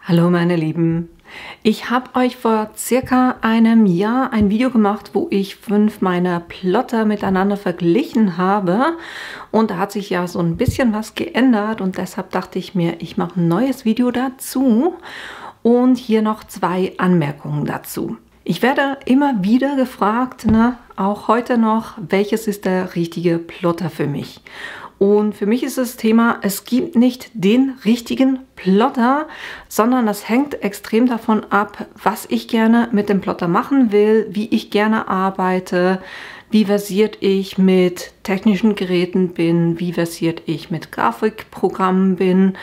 Hallo meine Lieben, ich habe euch vor circa einem Jahr ein Video gemacht, wo ich 5 meiner Plotter miteinander verglichen habe und da hat sich ja so ein bisschen was geändert und deshalb dachte ich mir, ich mache ein neues Video dazu und hier noch 2 Anmerkungen dazu. Ich werde immer wieder gefragt, auch heute noch, welches ist der richtige Plotter für mich? Und für mich ist das Thema, es gibt nicht den richtigen Plotter, sondern das hängt extrem davon ab, was ich gerne mit dem Plotter machen will, wie ich gerne arbeite, wie versiert ich mit technischen Geräten bin, wie versiert ich mit Grafikprogrammen bin.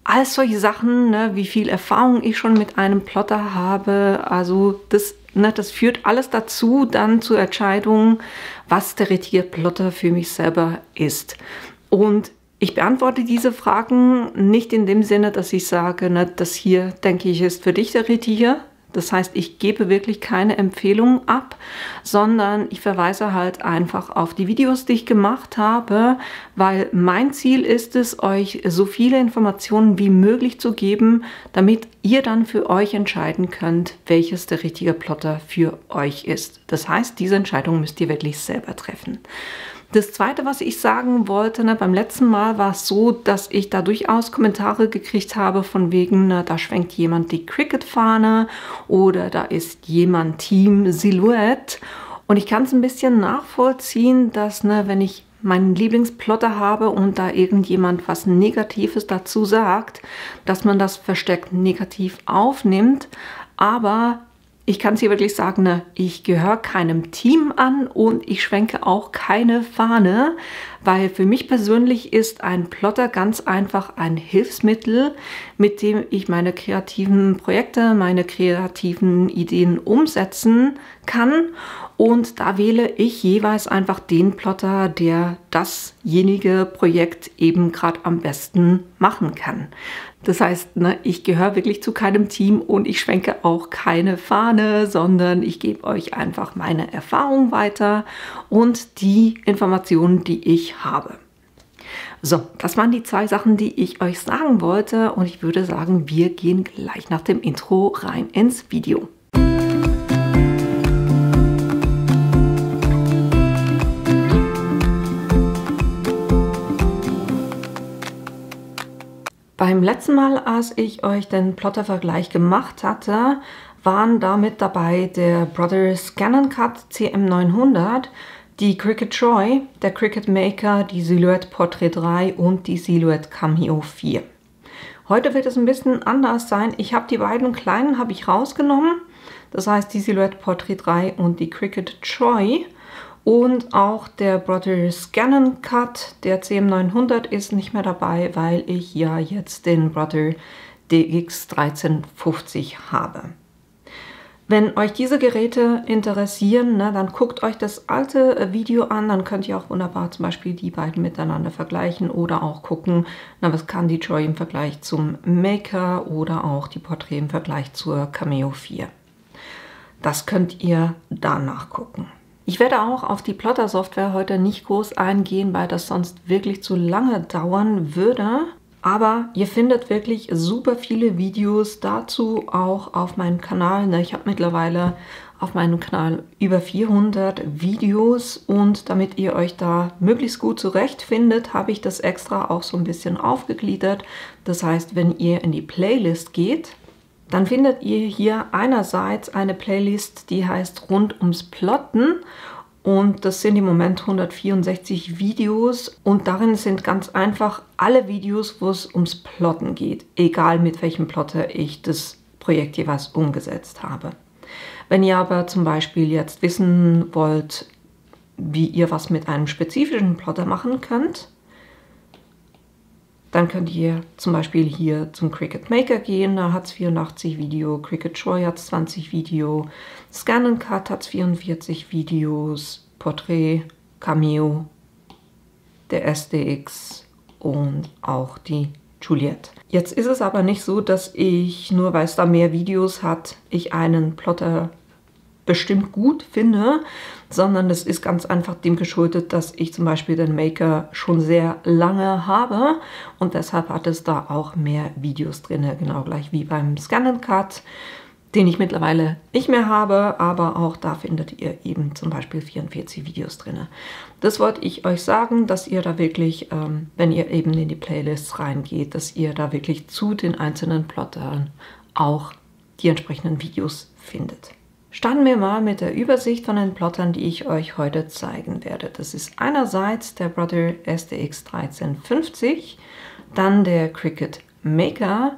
All solche Sachen, wie viel Erfahrung ich schon mit einem Plotter habe, also das führt alles dazu, dann zur Entscheidung, was der richtige Plotter für mich selber ist. Und ich beantworte diese Fragen nicht in dem Sinne, dass ich sage, das hier, denke ich, ist für dich der richtige. Das heißt, ich gebe wirklich keine Empfehlung ab, sondern ich verweise halt einfach auf die Videos, die ich gemacht habe, weil mein Ziel ist es, euch so viele Informationen wie möglich zu geben, damit ihr dann für euch entscheiden könnt, welches der richtige Plotter für euch ist. Das heißt, diese Entscheidung müsst ihr wirklich selber treffen. Das Zweite, was ich sagen wollte, beim letzten Mal war es so, dass ich da durchaus Kommentare gekriegt habe von wegen, da schwenkt jemand die Cricut-Fahne oder da ist jemand Team Silhouette. Und ich kann es ein bisschen nachvollziehen, dass wenn ich meinen Lieblingsplotter habe und da irgendjemand was Negatives dazu sagt, dass man das versteckt negativ aufnimmt, aber ich kann es hier wirklich sagen, ich gehöre keinem Team an und ich schwenke auch keine Fahne, weil für mich persönlich ist ein Plotter ganz einfach ein Hilfsmittel, mit dem ich meine kreativen Projekte, meine kreativen Ideen umsetzen kann. Und da wähle ich jeweils einfach den Plotter, der dasjenige Projekt eben gerade am besten machen kann. Das heißt, ich gehöre wirklich zu keinem Team und ich schwenke auch keine Fahne, sondern ich gebe euch einfach meine Erfahrung weiter und die Informationen, die ich habe. So, das waren die 2 Sachen, die ich euch sagen wollte und ich würde sagen, wir gehen gleich nach dem Intro rein ins Video. Beim letzten Mal, als ich euch den Plottervergleich gemacht hatte, waren damit dabei der Brother Scan & Cut CM900, die Cricut Troy, der Cricut Maker, die Silhouette Portrait 3 und die Silhouette Cameo 4. Heute wird es ein bisschen anders sein. Ich habe die beiden kleinen rausgenommen, das heißt die Silhouette Portrait 3 und die Cricut Troy. Und auch der Brother Scan & Cut, der CM900, ist nicht mehr dabei, weil ich ja jetzt den Brother DX1350 habe. Wenn euch diese Geräte interessieren, dann guckt euch das alte Video an, dann könnt ihr auch wunderbar zum Beispiel die beiden miteinander vergleichen oder auch gucken, was kann die Troy im Vergleich zum Maker oder auch die Portrait im Vergleich zur Cameo 4. Das könnt ihr da nachgucken. Ich werde auch auf die Plotter-Software heute nicht groß eingehen, weil das sonst wirklich zu lange dauern würde. Aber ihr findet wirklich super viele Videos dazu auch auf meinem Kanal. Ich habe mittlerweile auf meinem Kanal über 400 Videos und damit ihr euch da möglichst gut zurechtfindet, habe ich das extra auch so ein bisschen aufgegliedert. Das heißt, wenn ihr in die Playlist geht, dann findet ihr hier einerseits eine Playlist, die heißt Rund ums Plotten und das sind im Moment 164 Videos und darin sind ganz einfach alle Videos, wo es ums Plotten geht, egal mit welchem Plotter ich das Projekt jeweils umgesetzt habe. Wenn ihr aber zum Beispiel jetzt wissen wollt, wie ihr was mit einem spezifischen Plotter machen könnt, dann könnt ihr zum Beispiel hier zum Cricut Maker gehen, da hat es 84 Video, Cricut Troy hat 20 Video, Scan & Cut hat 44 Videos, Portrait, Cameo, der SDX und auch die Juliette. Jetzt ist es aber nicht so, dass ich, nur weil es da mehr Videos hat, ich einen Plotter bestimmt gut finde, sondern das ist ganz einfach dem geschuldet, dass ich zum Beispiel den Maker schon sehr lange habe und deshalb hat es da auch mehr Videos drin, genau gleich wie beim Scan & Cut, den ich mittlerweile nicht mehr habe, aber auch da findet ihr eben zum Beispiel 44 Videos drin. Das wollte ich euch sagen, dass ihr da wirklich, wenn ihr eben in die Playlists reingeht, dass ihr da wirklich zu den einzelnen Plottern auch die entsprechenden Videos findet. Starten wir mal mit der Übersicht von den Plottern, die ich euch heute zeigen werde. Das ist einerseits der Brother STX 1350, dann der Cricut Maker,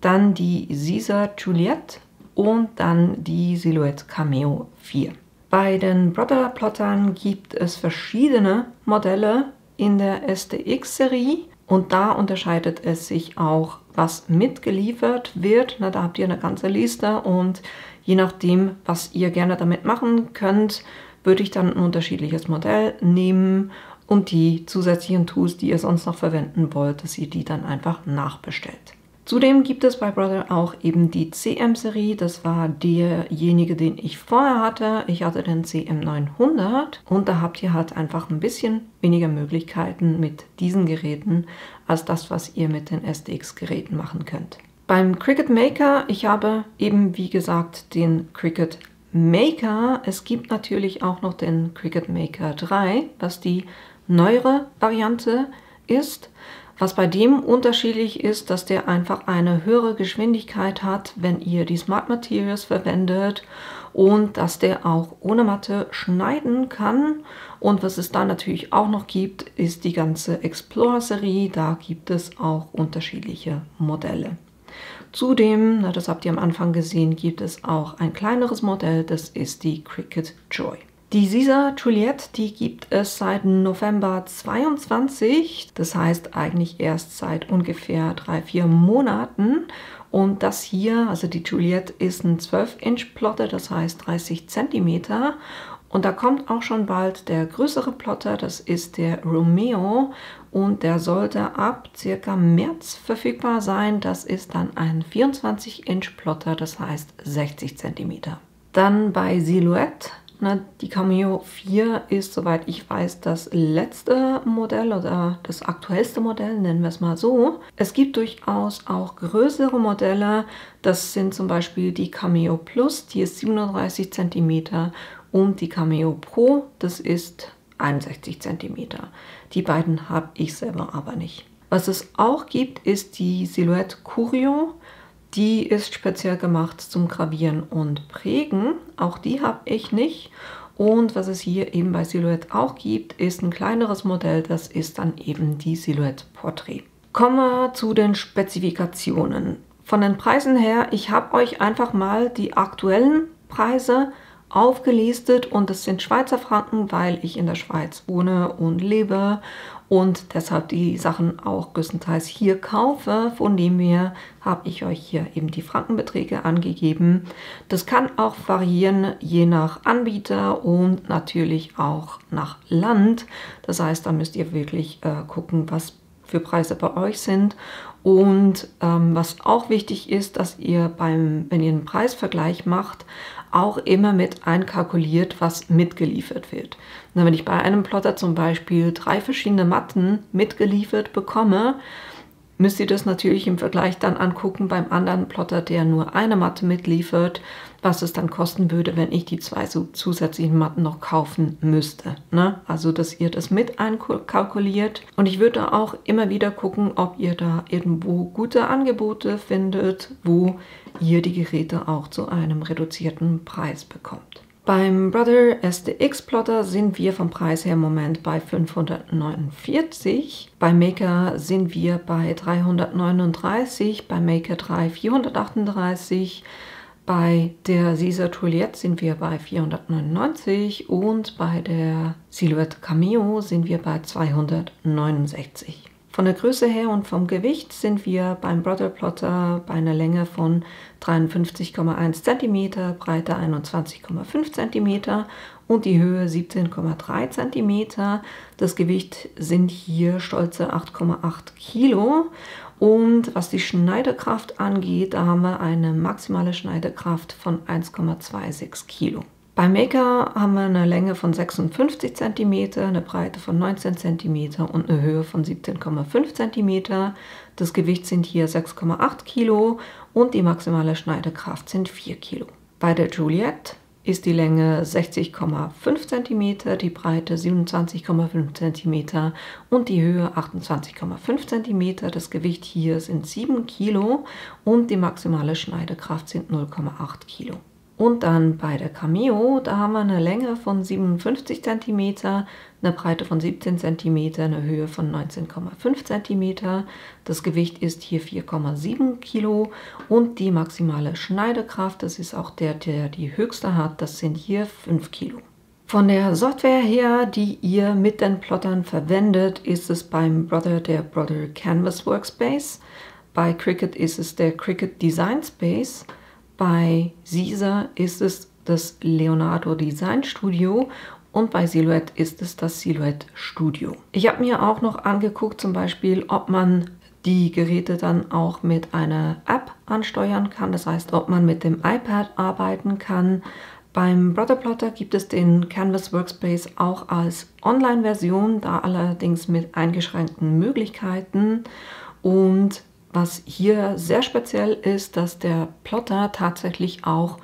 dann die Caesar Juliette und dann die Silhouette Cameo 4. Bei den Brother Plottern gibt es verschiedene Modelle in der STX-Serie und da unterscheidet es sich auch, was mitgeliefert wird. Na, da habt ihr eine ganze Liste und je nachdem, was ihr gerne damit machen könnt, würde ich dann ein unterschiedliches Modell nehmen und die zusätzlichen Tools, die ihr sonst noch verwenden wollt, dass ihr die dann einfach nachbestellt. Zudem gibt es bei Brother auch eben die CM-Serie. Das war derjenige, den ich vorher hatte. Ich hatte den CM900 und da habt ihr halt einfach ein bisschen weniger Möglichkeiten mit diesen Geräten als das, was ihr mit den STX-Geräten machen könnt. Beim Cricut Maker, ich habe eben wie gesagt den Cricut Maker. Es gibt natürlich auch noch den Cricut Maker 3, was die neuere Variante ist. Was bei dem unterschiedlich ist, dass der einfach eine höhere Geschwindigkeit hat, wenn ihr die Smart Materials verwendet und dass der auch ohne Matte schneiden kann. Und was es da natürlich auch noch gibt, ist die ganze Explorer-Serie. Da gibt es auch unterschiedliche Modelle. Zudem, na, das habt ihr am Anfang gesehen, gibt es auch ein kleineres Modell, das ist die Cricut Joy. Die Caesar Juliette, die gibt es seit November 22, das heißt eigentlich erst seit ungefähr 3-4 Monaten. Und das hier, also die Juliette, ist ein 12-Inch Plotter, das heißt 30 cm. Und da kommt auch schon bald der größere Plotter, das ist der Romeo. Und der sollte ab circa März verfügbar sein. Das ist dann ein 24-Inch Plotter, das heißt 60 cm. Dann bei Silhouette. Die Cameo 4 ist, soweit ich weiß, das letzte Modell oder das aktuellste Modell, nennen wir es mal so. Es gibt durchaus auch größere Modelle. Das sind zum Beispiel die Cameo Plus, die ist 37 cm und die Cameo Pro, das ist 61 cm. Die beiden habe ich selber aber nicht. Was es auch gibt, ist die Silhouette Curio. Die ist speziell gemacht zum Gravieren und Prägen. Auch die habe ich nicht. Und was es hier eben bei Silhouette auch gibt, ist ein kleineres Modell. Das ist dann eben die Silhouette Portrait. Kommen wir zu den Spezifikationen. Von den Preisen her, ich habe euch einfach mal die aktuellen Preise aufgelistet und es sind Schweizer Franken, weil ich in der Schweiz wohne und lebe und deshalb die Sachen auch größtenteils hier kaufe. Von dem her habe ich euch hier eben die Frankenbeträge angegeben. Das kann auch variieren je nach Anbieter und natürlich auch nach Land. Das heißt, da müsst ihr wirklich gucken, was für Preise bei euch sind. Und was auch wichtig ist, dass ihr wenn ihr einen Preisvergleich macht, auch immer mit einkalkuliert, was mitgeliefert wird. Na, wenn ich bei einem Plotter zum Beispiel 3 verschiedene Matten mitgeliefert bekomme, müsst ihr das natürlich im Vergleich dann angucken beim anderen Plotter, der nur eine Matte mitliefert, was es dann kosten würde, wenn ich die 2 zusätzlichen Matten noch kaufen müsste. Ne? Also, dass ihr das mit einkalkuliert. Und ich würde auch immer wieder gucken, ob ihr da irgendwo gute Angebote findet, wo ihr die Geräte auch zu einem reduzierten Preis bekommt. Beim Brother STX Plotter sind wir vom Preis her im Moment bei 549. Beim Maker sind wir bei 339, beim Maker 3 438. Bei der Caesar Juliette sind wir bei 499 und bei der Silhouette Cameo sind wir bei 269. Von der Größe her und vom Gewicht sind wir beim Brother Plotter bei einer Länge von 53,1 cm, Breite 21,5 cm und die Höhe 17,3 cm. Das Gewicht sind hier stolze 8,8 Kilo. Und was die Schneidekraft angeht, da haben wir eine maximale Schneidekraft von 1,26 Kilo. Beim Maker haben wir eine Länge von 56 cm, eine Breite von 19 cm und eine Höhe von 17,5 cm. Das Gewicht sind hier 6,8 Kilo und die maximale Schneidekraft sind 4 Kilo. Bei der Juliette ist die Länge 60,5 cm, die Breite 27,5 cm und die Höhe 28,5 cm. Das Gewicht hier sind 7 Kilo und die maximale Schneidekraft sind 0,8 Kilo. Und dann bei der Cameo, da haben wir eine Länge von 57 cm, eine Breite von 17 cm, eine Höhe von 19,5 cm. Das Gewicht ist hier 4,7 Kilo und die maximale Schneidekraft, das ist auch der die höchste hat, das sind hier 5 Kilo. Von der Software her, die ihr mit den Plottern verwendet, ist es beim Brother der Brother Canvas Workspace. Bei Cricut ist es der Cricut Design Space. Bei Caesar ist es das Leonardo Design Studio und bei Silhouette ist es das Silhouette Studio. Ich habe mir auch noch angeguckt, zum Beispiel, ob man die Geräte dann auch mit einer App ansteuern kann. Das heißt, ob man mit dem iPad arbeiten kann. Beim Brother Plotter gibt es den Canvas Workspace auch als Online-Version, da allerdings mit eingeschränkten Möglichkeiten. Und was hier sehr speziell ist, dass der Plotter tatsächlich auch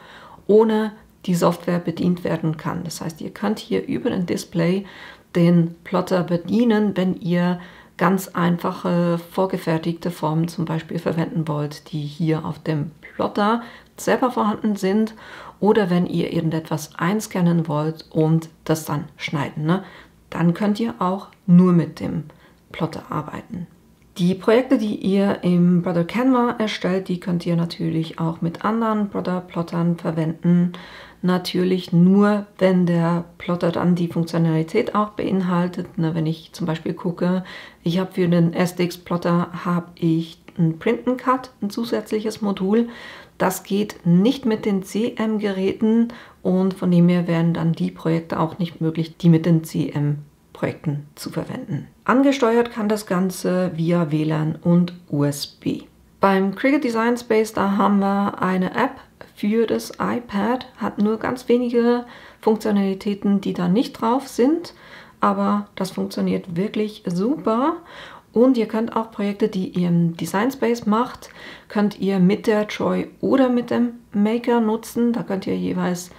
ohne die Software bedient werden kann. Das heißt, ihr könnt hier über ein Display den Plotter bedienen, wenn ihr ganz einfache vorgefertigte Formen zum Beispiel verwenden wollt, die hier auf dem Plotter selber vorhanden sind, oder wenn ihr irgendetwas einscannen wollt und das dann schneiden, ne? Dann könnt ihr auch nur mit dem Plotter arbeiten. Die Projekte, die ihr im Brother Canva erstellt, die könnt ihr natürlich auch mit anderen Brother-Plottern verwenden. Natürlich nur, wenn der Plotter dann die Funktionalität auch beinhaltet. Wenn ich zum Beispiel gucke, ich habe für den SDX-Plotter ein Print and Cut, ein zusätzliches Modul. Das geht nicht mit den CM-Geräten und von dem her wären dann die Projekte auch nicht möglich, die mit den CM-Projekten zu verwenden. Angesteuert kann das Ganze via WLAN und USB. Beim Cricut Design Space, da haben wir eine App für das iPad, hat nur ganz wenige Funktionalitäten, die da nicht drauf sind, aber das funktioniert wirklich super. Und ihr könnt auch Projekte, die ihr im Design Space macht, könnt ihr mit der Troy oder mit dem Maker nutzen. Da könnt ihr jeweils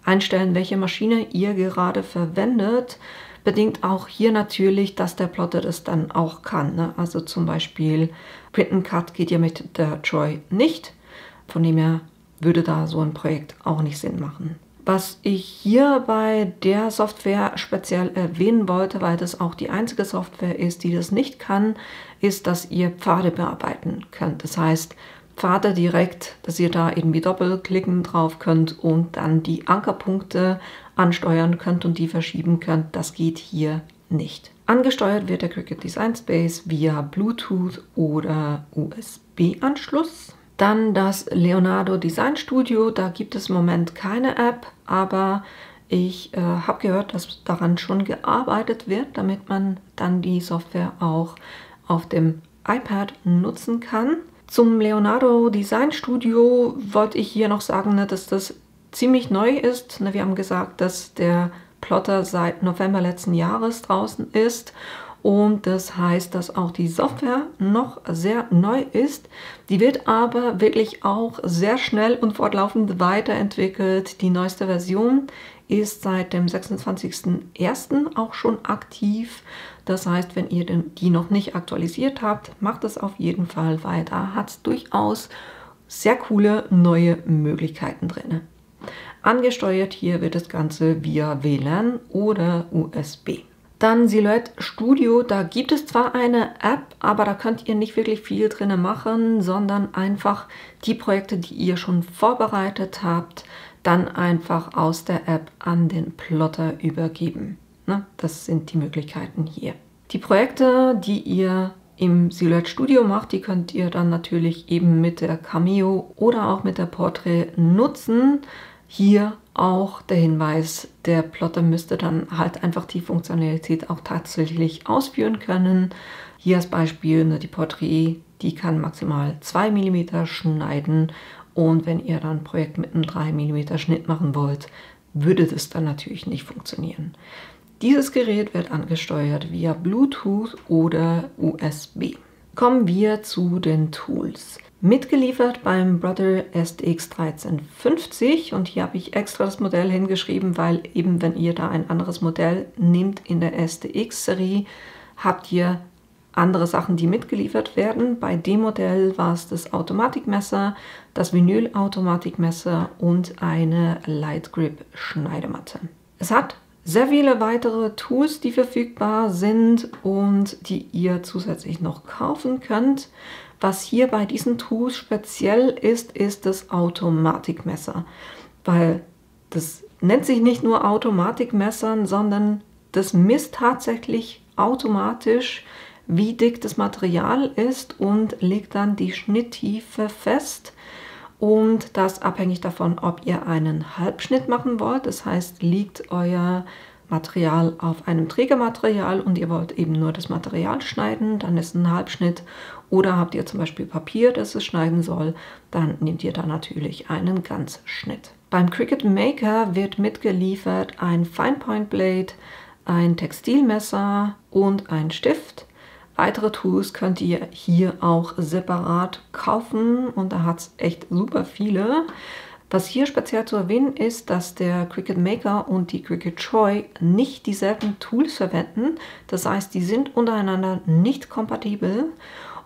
einstellen, welche Maschine ihr gerade verwendet. Bedingt auch hier natürlich, dass der Plotter das dann auch kann, ne? Also zum Beispiel Print and Cut geht ja mit der Troy nicht. Von dem her würde da so ein Projekt auch nicht Sinn machen. Was ich hier bei der Software speziell erwähnen wollte, weil das auch die einzige Software ist, die das nicht kann, ist, dass ihr Pfade bearbeiten könnt. Das heißt, Pfade direkt, dass ihr da irgendwie doppelklicken drauf könnt und dann die Ankerpunkte ansteuern könnt und die verschieben könnt. Das geht hier nicht. Angesteuert wird der Cricut Design Space via Bluetooth oder USB-Anschluss. Dann das Leonardo Design Studio, da gibt es im Moment keine App, aber ich habe gehört, dass daran schon gearbeitet wird, damit man dann die Software auch auf dem iPad nutzen kann. Zum Leonardo Design Studio wollte ich hier noch sagen, dass das ziemlich neu ist. Wir haben gesagt, dass der Plotter seit November letzten Jahres draußen ist. Und das heißt, dass auch die Software noch sehr neu ist. Die wird aber wirklich auch sehr schnell und fortlaufend weiterentwickelt. Die neueste Version ist seit dem 26.01. auch schon aktiv. Das heißt, wenn ihr die noch nicht aktualisiert habt, macht es auf jeden Fall weiter. Hat durchaus sehr coole neue Möglichkeiten drin. Angesteuert hier wird das Ganze via WLAN oder USB. Dann Silhouette Studio, da gibt es zwar eine App, aber da könnt ihr nicht wirklich viel drin machen, sondern einfach die Projekte, die ihr schon vorbereitet habt, dann einfach aus der App an den Plotter übergeben. Das sind die Möglichkeiten hier. Die Projekte, die ihr im Silhouette Studio macht, die könnt ihr dann natürlich eben mit der Cameo oder auch mit der Portrait nutzen. Hier auch der Hinweis, der Plotter müsste dann halt einfach die Funktionalität auch tatsächlich ausführen können. Hier als Beispiel die Portrait, die kann maximal 2 mm schneiden und wenn ihr dann ein Projekt mit einem 3 mm Schnitt machen wollt, würde das dann natürlich nicht funktionieren. Dieses Gerät wird angesteuert via Bluetooth oder USB. Kommen wir zu den Tools. Mitgeliefert beim Brother STX 1350 und hier habe ich extra das Modell hingeschrieben, weil eben wenn ihr da ein anderes Modell nehmt in der STX-Serie, habt ihr andere Sachen, die mitgeliefert werden. Bei dem Modell war es das Automatikmesser, das Vinyl-Automatikmesser und eine Light Grip Schneidematte. Es hat sehr viele weitere Tools, die verfügbar sind und die ihr zusätzlich noch kaufen könnt. Was hier bei diesen Tools speziell ist, ist das Automatikmesser, weil das nennt sich nicht nur Automatikmessern, sondern das misst tatsächlich automatisch, wie dick das Material ist und legt dann die Schnitttiefe fest. Und das abhängig davon, ob ihr einen Halbschnitt machen wollt. Das heißt, liegt euer Material auf einem Trägermaterial und ihr wollt eben nur das Material schneiden, dann ist ein Halbschnitt. Oder habt ihr zum Beispiel Papier, das es schneiden soll, dann nehmt ihr da natürlich einen Ganzschnitt. Beim Cricut Maker wird mitgeliefert ein Fine Point Blade, ein Textilmesser und ein Stift. Weitere Tools könnt ihr hier auch separat kaufen und da hat es echt super viele. Was hier speziell zu erwähnen ist, dass der Cricut Maker und die Cricut Choy nicht dieselben Tools verwenden. Das heißt, die sind untereinander nicht kompatibel.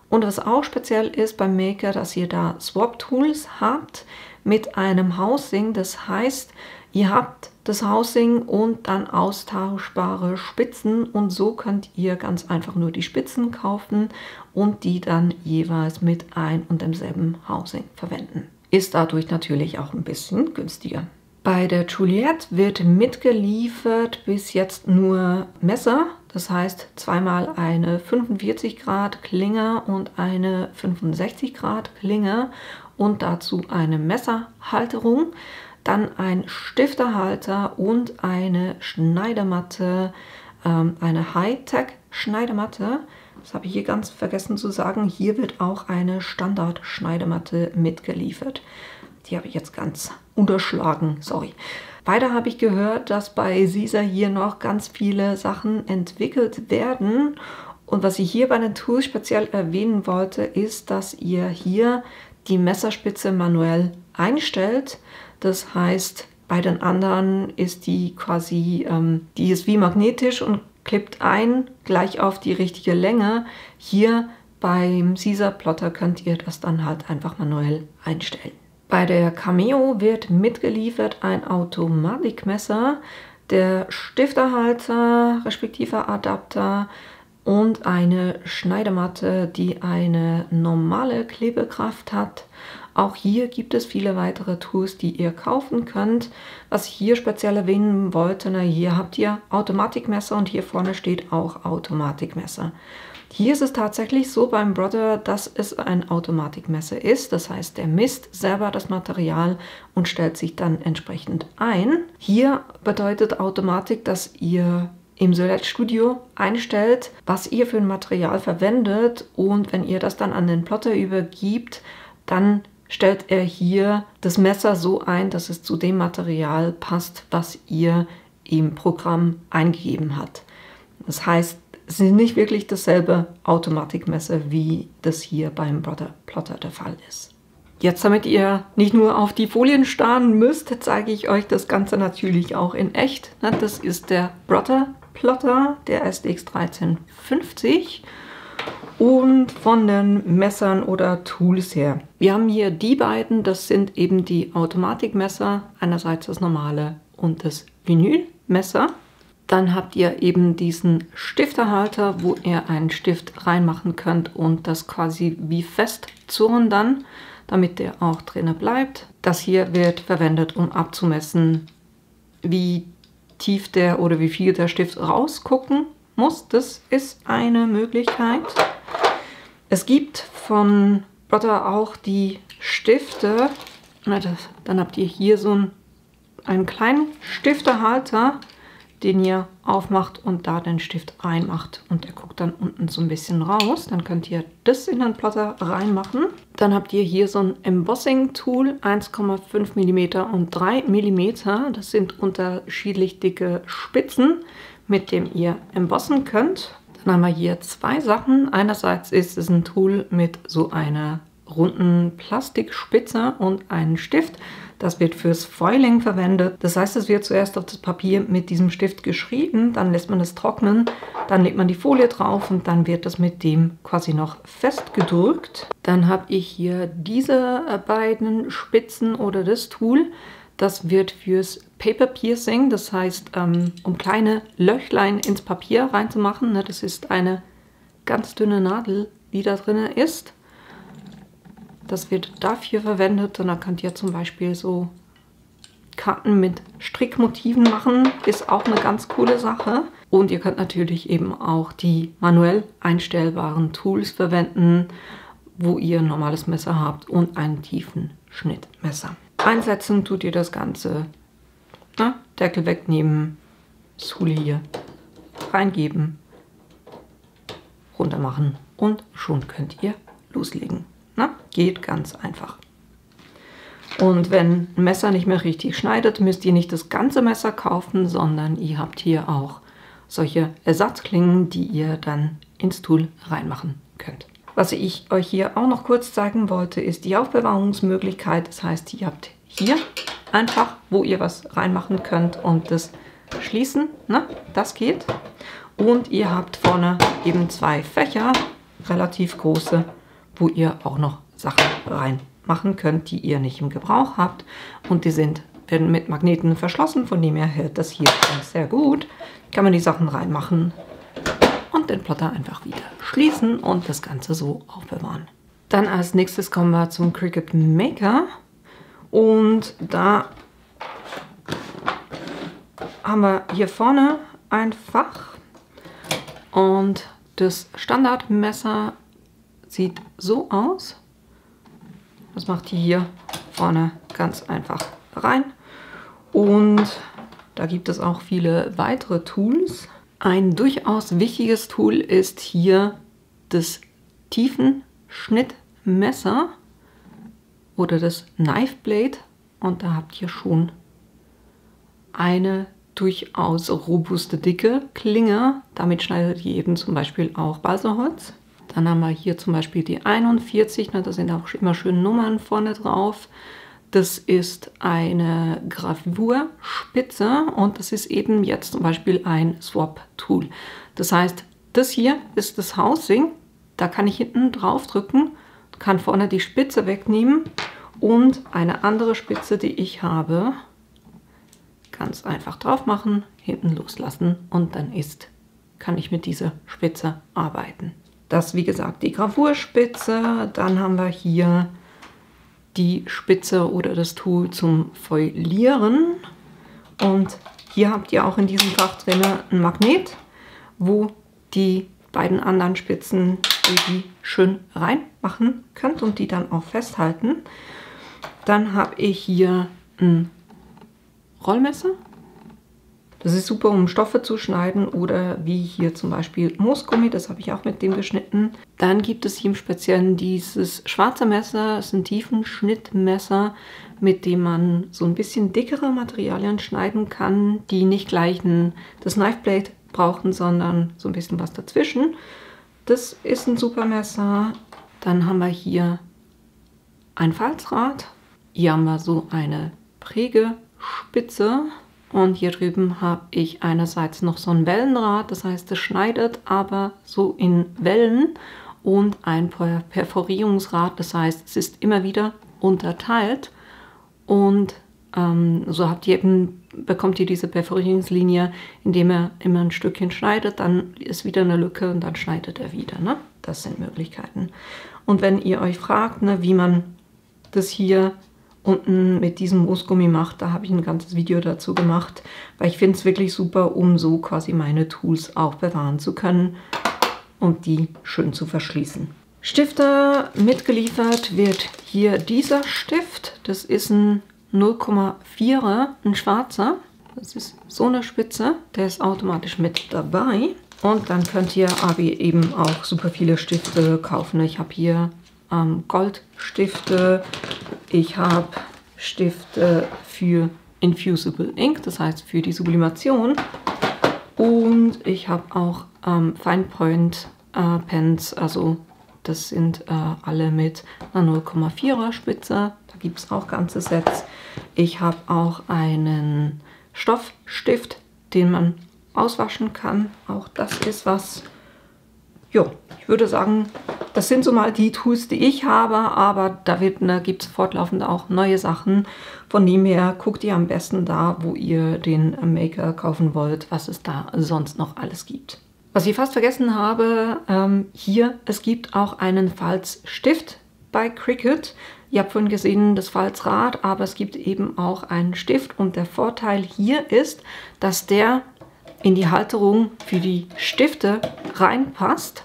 Und was auch speziell ist beim Maker, dass ihr da Swap-Tools habt mit einem Housing. Das heißt, ihr habt das Housing und dann austauschbare Spitzen und so könnt ihr ganz einfach nur die Spitzen kaufen und die dann jeweils mit ein und demselben Housing verwenden. Ist dadurch natürlich auch ein bisschen günstiger. Bei der Juliette wird mitgeliefert bis jetzt nur Messer, das heißt zweimal eine 45 Grad Klinge und eine 65 Grad Klinge und dazu eine Messerhalterung. Dann ein Stiftehalter und eine Schneidematte, eine Hightech-Schneidematte. Das habe ich hier ganz vergessen zu sagen. Hier wird auch eine Standard-Schneidematte mitgeliefert. Die habe ich jetzt ganz unterschlagen, sorry. Weiter habe ich gehört, dass bei Caesar hier noch ganz viele Sachen entwickelt werden. Und was ich hier bei den Tools speziell erwähnen wollte, ist, dass ihr hier die Messerspitze manuell einstellt. Das heißt, bei den anderen ist die quasi, die ist wie magnetisch und klippt ein, gleich auf die richtige Länge. Hier beim Caesar Plotter könnt ihr das dann halt einfach manuell einstellen. Bei der Cameo wird mitgeliefert ein Automatikmesser, der Stifterhalter respektive Adapter und eine Schneidematte, die eine normale Klebekraft hat. Auch hier gibt es viele weitere Tools, die ihr kaufen könnt. Was ich hier speziell erwähnen wollte, hier habt ihr Automatikmesser und hier vorne steht auch Automatikmesser. Hier ist es tatsächlich so beim Brother, dass es ein Automatikmesser ist. Das heißt, der misst selber das Material und stellt sich dann entsprechend ein. Hier bedeutet Automatik, dass ihr im Select Studio einstellt, was ihr für ein Material verwendet und wenn ihr das dann an den Plotter übergibt, dann stellt er hier das Messer so ein, dass es zu dem Material passt, was ihr im Programm eingegeben habt. Das heißt, es ist nicht wirklich dasselbe Automatikmesser, wie das hier beim Brother Plotter der Fall ist. Jetzt, damit ihr nicht nur auf die Folien starren müsst, zeige ich euch das Ganze natürlich auch in echt. Das ist der Brother Plotter, der STX 1350. Und von den Messern oder Tools her. Wir haben hier die beiden, das sind eben die Automatikmesser, einerseits das normale und das Vinylmesser. Dann habt ihr eben diesen Stifterhalter, wo ihr einen Stift reinmachen könnt und das quasi wie festzurren dann, damit der auch drinnen bleibt. Das hier wird verwendet, um abzumessen, wie tief der oder wie viel der Stift rausgucken muss. Das ist eine Möglichkeit. Es gibt von Brother auch die Stifte. Dann habt ihr hier so einen kleinen Stiftehalter, den ihr aufmacht und da den Stift reinmacht. Und der guckt dann unten so ein bisschen raus. Dann könnt ihr das in den Plotter reinmachen. Dann habt ihr hier so ein Embossing-Tool, 1,5 mm und 3 mm. Das sind unterschiedlich dicke Spitzen, mit dem ihr embossen könnt. Dann haben wir hier zwei Sachen. Einerseits ist es ein Tool mit so einer runden Plastikspitze und einen Stift. Das wird fürs Foiling verwendet. Das heißt, es wird zuerst auf das Papier mit diesem Stift geschrieben, dann lässt man es trocknen, dann legt man die Folie drauf und dann wird das mit dem quasi noch festgedrückt. Dann habe ich hier diese beiden Spitzen oder das Tool. Das wird fürs Paper Piercing, das heißt, um kleine Löchlein ins Papier reinzumachen. Das ist eine ganz dünne Nadel, die da drin ist. Das wird dafür verwendet und da könnt ihr zum Beispiel so Karten mit Strickmotiven machen. Ist auch eine ganz coole Sache. Und ihr könnt natürlich eben auch die manuell einstellbaren Tools verwenden, wo ihr ein normales Messer habt und einen tiefen Schnittmesser. Einsetzen tut ihr das Ganze. Deckel wegnehmen, Tool hier reingeben, runter machen und schon könnt ihr loslegen. Geht ganz einfach. Und wenn ein Messer nicht mehr richtig schneidet, müsst ihr nicht das ganze Messer kaufen, sondern ihr habt hier auch solche Ersatzklingen, die ihr dann ins Tool reinmachen könnt. Was ich euch hier auch noch kurz zeigen wollte, ist die Aufbewahrungsmöglichkeit. Das heißt, ihr habt hier einfach, wo ihr was reinmachen könnt und das schließen. Das geht. Und ihr habt vorne eben zwei Fächer, relativ große, wo ihr auch noch Sachen reinmachen könnt, die ihr nicht im Gebrauch habt. Und die werden mit Magneten verschlossen, von dem her hält das hier sehr gut. Kann man die Sachen reinmachen und den Plotter einfach wieder schließen und das Ganze so aufbewahren. Dann als nächstes kommen wir zum Cricut Maker. Und da haben wir hier vorne ein Fach und das Standardmesser sieht so aus. Das macht ihr hier vorne ganz einfach rein. Und da gibt es auch viele weitere Tools. Ein durchaus wichtiges Tool ist hier das Tiefenschnittmesser oder das Knife Blade. Und da habt ihr schon eine durchaus robuste, dicke Klinge. Damit schneidet ihr eben zum Beispiel auch Balsaholz. Dann haben wir hier zum Beispiel die 41, da sind auch immer schön Nummern vorne drauf. Das ist eine Gravurspitze und das ist eben jetzt zum Beispiel ein Swap-Tool. Das heißt, das hier ist das Housing, da kann ich hinten drauf drücken, kann vorne die Spitze wegnehmen und eine andere Spitze, die ich habe, ganz einfach drauf machen, hinten loslassen und dann kann ich mit dieser Spitze arbeiten. Das, wie gesagt, die Gravurspitze. Dann haben wir hier die Spitze oder das Tool zum Foilieren. Und hier habt ihr auch in diesem Fach drin ein Magnet, wo die beiden anderen Spitzen die schön reinmachen könnt und die dann auch festhalten. Dann habe ich hier ein Rollmesser. Das ist super, um Stoffe zu schneiden oder wie hier zum Beispiel Moosgummi, das habe ich auch mit dem geschnitten. Dann gibt es hier im Speziellen dieses schwarze Messer, das ist ein Tiefenschnittmesser, mit dem man so ein bisschen dickere Materialien schneiden kann, die nicht gleich das Knife Blade brauchen, sondern so ein bisschen was dazwischen. Das ist ein super Messer. Dann haben wir hier ein Falzrad. Hier haben wir so eine Prägespitze. Und hier drüben habe ich einerseits noch so ein Wellenrad, das heißt, es schneidet aber so in Wellen, und ein Perforierungsrad, das heißt, es ist immer wieder unterteilt und so bekommt ihr diese Perforierungslinie, indem er immer ein Stückchen schneidet, dann ist wieder eine Lücke und dann schneidet er wieder. Das sind Möglichkeiten. Und wenn ihr euch fragt, wie man das hier unten mit diesem Moosgummi macht, da habe ich ein ganzes Video dazu gemacht, weil ich finde es wirklich super, um so quasi meine Tools auch bewahren zu können und die schön zu verschließen. Stifte mitgeliefert wird hier dieser Stift. Das ist ein 0,4er, ein schwarzer. Das ist so eine Spitze, der ist automatisch mit dabei. Und dann könnt ihr aber eben auch super viele Stifte kaufen. Ich habe hier Goldstifte, ich habe Stifte für Infusible Ink, das heißt für die Sublimation. Und ich habe auch Fine Point Pens, also das sind alle mit einer 0,4er Spitze. Da gibt es auch ganze Sets. Ich habe auch einen Stoffstift, den man auswaschen kann. Auch das ist was. Ja, ich würde sagen, das sind so mal die Tools, die ich habe, aber da gibt es fortlaufend auch neue Sachen. Von dem her guckt ihr am besten da, wo ihr den Maker kaufen wollt, was es da sonst noch alles gibt. Was ich fast vergessen habe, hier, es gibt auch einen Falzstift bei Cricut. Ihr habt vorhin gesehen das Falzrad, aber es gibt eben auch einen Stift und der Vorteil hier ist, dass der in die Halterung für die Stifte reinpasst.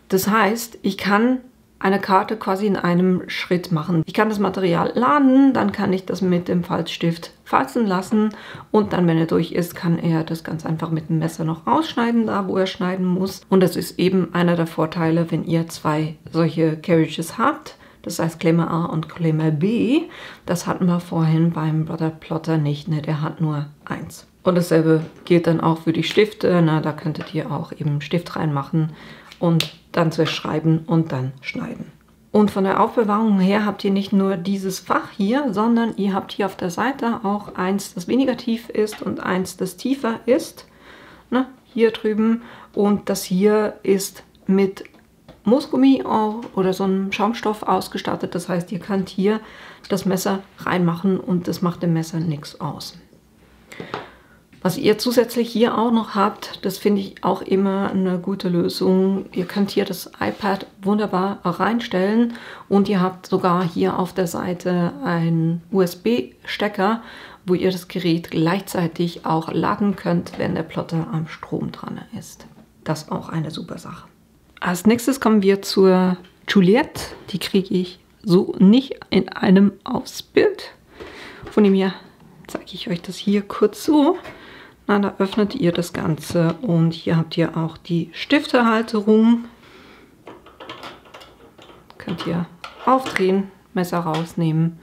Das heißt, ich kann eine Karte quasi in einem Schritt machen. Ich kann das Material laden, dann kann ich das mit dem Falzstift falzen lassen und dann, wenn er durch ist, kann er das ganz einfach mit dem Messer noch ausschneiden, da wo er schneiden muss. Und das ist eben einer der Vorteile, wenn ihr zwei solche Carriages habt. Das heißt Klemmer A und Klemmer B. Das hatten wir vorhin beim Brother Plotter nicht, ne? Der hat nur eins. Und dasselbe gilt dann auch für die Stifte. Na, da könntet ihr auch eben Stift reinmachen und dann zuerst schreiben und dann schneiden. Und von der Aufbewahrung her habt ihr nicht nur dieses Fach hier, sondern ihr habt hier auf der Seite auch eins, das weniger tief ist und eins, das tiefer ist. Ne? Hier drüben. Und das hier ist mit Moosgummi oder so einem Schaumstoff ausgestattet. Das heißt, ihr könnt hier das Messer reinmachen und das macht dem Messer nichts aus. Was ihr zusätzlich hier auch noch habt, das finde ich auch immer eine gute Lösung. Ihr könnt hier das iPad wunderbar reinstellen und ihr habt sogar hier auf der Seite einen USB-Stecker, wo ihr das Gerät gleichzeitig auch laden könnt, wenn der Plotter am Strom dran ist. Das ist auch eine super Sache. Als nächstes kommen wir zur Juliette. Die kriege ich so nicht in einem aufs Bild. Von dem her zeige ich euch das hier kurz so. Na, da öffnet ihr das Ganze und hier habt ihr auch die Stiftehalterung. Könnt ihr aufdrehen, Messer rausnehmen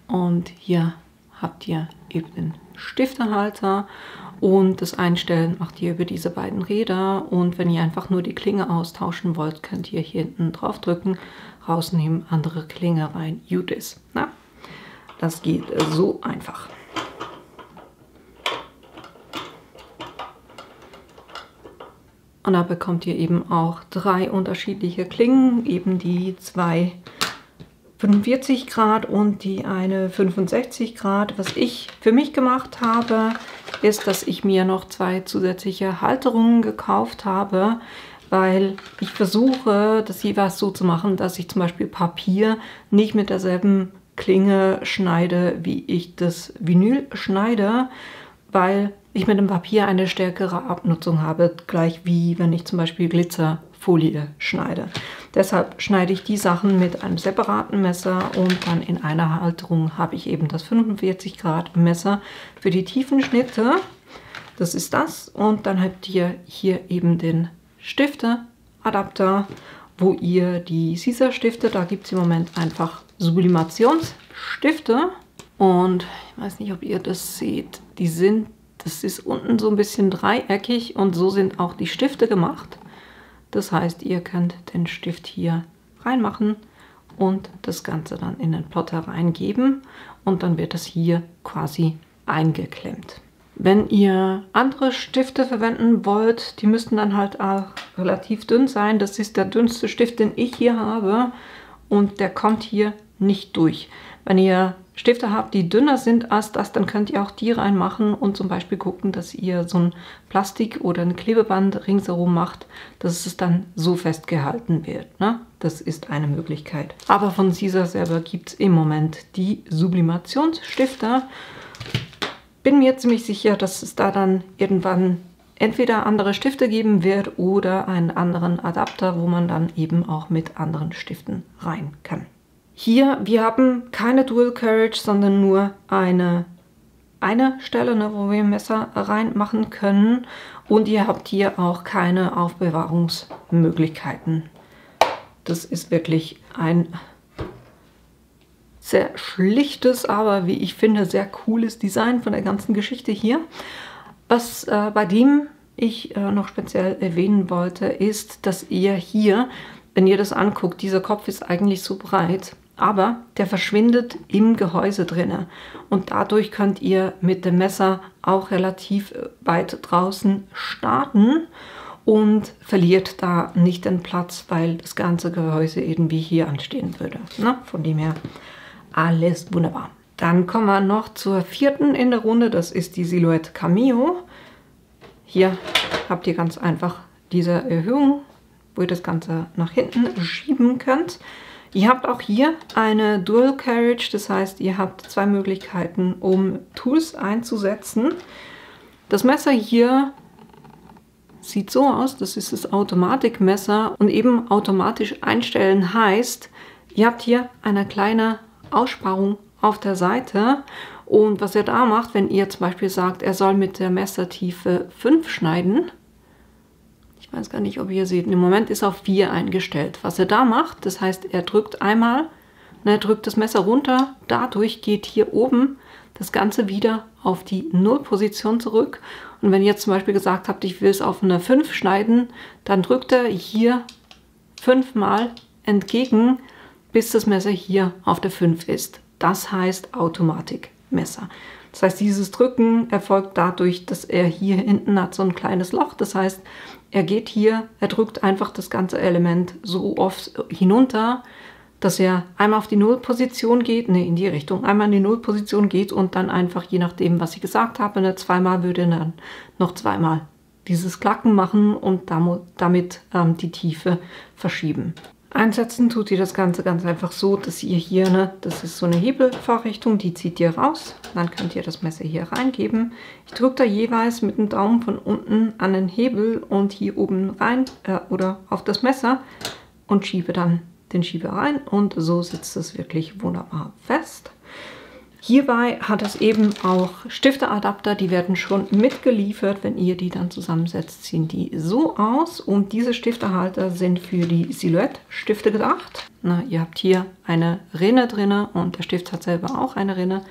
und hier habt ihr eben den Stiftehalter und das Einstellen macht ihr über diese beiden Räder und wenn ihr einfach nur die Klinge austauschen wollt, könnt ihr hier hinten drauf drücken, rausnehmen, andere Klinge rein, Udis. Na, das geht so einfach. Und da bekommt ihr eben auch 3 unterschiedliche Klingen, eben die 2 45 Grad und die eine 65 Grad. Was ich für mich gemacht habe, ist, dass ich mir noch 2 zusätzliche Halterungen gekauft habe, weil ich versuche, das jeweils so zu machen, dass ich zum Beispiel Papier nicht mit derselben Klinge schneide, wie ich das Vinyl schneide, weil ich mit dem Papier eine stärkere Abnutzung habe, gleich wie wenn ich zum Beispiel Glitzerfolie schneide. Deshalb schneide ich die Sachen mit einem separaten Messer und dann in einer Halterung habe ich eben das 45 Grad Messer für die tiefen Schnitte. Das ist das und dann habt ihr hier eben den Stifteadapter, wo ihr die Caesar-Stifte, da gibt es im Moment einfach Sublimationsstifte und ich weiß nicht, ob ihr das seht, das ist unten so ein bisschen dreieckig und so sind auch die Stifte gemacht. Das heißt, ihr könnt den Stift hier reinmachen und das Ganze dann in den Plotter reingeben und dann wird das hier quasi eingeklemmt. Wenn ihr andere Stifte verwenden wollt, die müssten dann halt auch relativ dünn sein. Das ist der dünnste Stift, den ich hier habe und der kommt hier nicht durch. Wenn ihr Stifte habt, die dünner sind als das, dann könnt ihr auch die reinmachen und zum Beispiel gucken, dass ihr so ein Plastik oder ein Klebeband ringsherum macht, dass es dann so festgehalten wird. Ne? Das ist eine Möglichkeit. Aber von Caesar selber gibt es im Moment die Sublimationsstifte. Bin mir ziemlich sicher, dass es da dann irgendwann entweder andere Stifte geben wird oder einen anderen Adapter, wo man dann eben auch mit anderen Stiften rein kann. Hier, wir haben keine Dual Carriage, sondern nur eine eine Stelle, ne, wo wir ein Messer reinmachen können. Und ihr habt hier auch keine Aufbewahrungsmöglichkeiten. Das ist wirklich ein sehr schlichtes, aber wie ich finde, sehr cooles Design von der ganzen Geschichte hier. Was bei dem ich noch speziell erwähnen wollte, ist, dass ihr hier, wenn ihr das anguckt, dieser Kopf ist eigentlich so breit, aber der verschwindet im Gehäuse drinne. Und dadurch könnt ihr mit dem Messer auch relativ weit draußen starten und verliert da nicht den Platz, weil das ganze Gehäuse irgendwie hier anstehen würde. Na, von dem her alles wunderbar. Dann kommen wir noch zur vierten in der Runde, das ist die Silhouette Cameo. Hier habt ihr ganz einfach diese Erhöhung, wo ihr das Ganze nach hinten schieben könnt. Ihr habt auch hier eine Dual Carriage, das heißt, ihr habt zwei Möglichkeiten, um Tools einzusetzen. Das Messer hier sieht so aus, das ist das Automatikmesser und eben automatisch einstellen heißt, ihr habt hier eine kleine Aussparung auf der Seite und was er da macht, wenn ihr zum Beispiel sagt, er soll mit der Messertiefe 5 schneiden, ich weiß gar nicht, ob ihr seht, im Moment ist auf 4 eingestellt. Was er da macht, das heißt, er drückt einmal, er drückt das Messer runter, dadurch geht hier oben das Ganze wieder auf die Nullposition zurück. Und wenn ihr jetzt zum Beispiel gesagt habt, ich will es auf eine 5 schneiden, dann drückt er hier 5-mal entgegen, bis das Messer hier auf der 5 ist. Das heißt Automatikmesser. Das heißt, dieses Drücken erfolgt dadurch, dass er hier hinten hat so ein kleines Loch. Das heißt, er geht hier, er drückt einfach das ganze Element so oft hinunter, dass er einmal auf die Nullposition geht, ne, in die Richtung, einmal in die Nullposition geht und dann einfach, je nachdem, was ich gesagt habe, ne, zweimal würde er dann noch zweimal dieses Klacken machen und damit die Tiefe verschieben. Einsetzen tut ihr das Ganze ganz einfach so, dass ihr hier, ne, das ist so eine Hebelvorrichtung, die zieht ihr raus. Dann könnt ihr das Messer hier reingeben. Ich drücke da jeweils mit dem Daumen von unten an den Hebel und hier oben rein oder auf das Messer und schiebe dann den Schieber rein und so sitzt es wirklich wunderbar fest. Hierbei hat es eben auch Stifteadapter, die werden schon mitgeliefert. Wenn ihr die dann zusammensetzt, sehen die so aus. Und diese Stiftehalter sind für die Silhouette-Stifte gedacht. Na, ihr habt hier eine Rinne drin und der Stift hat selber auch eine Rinne.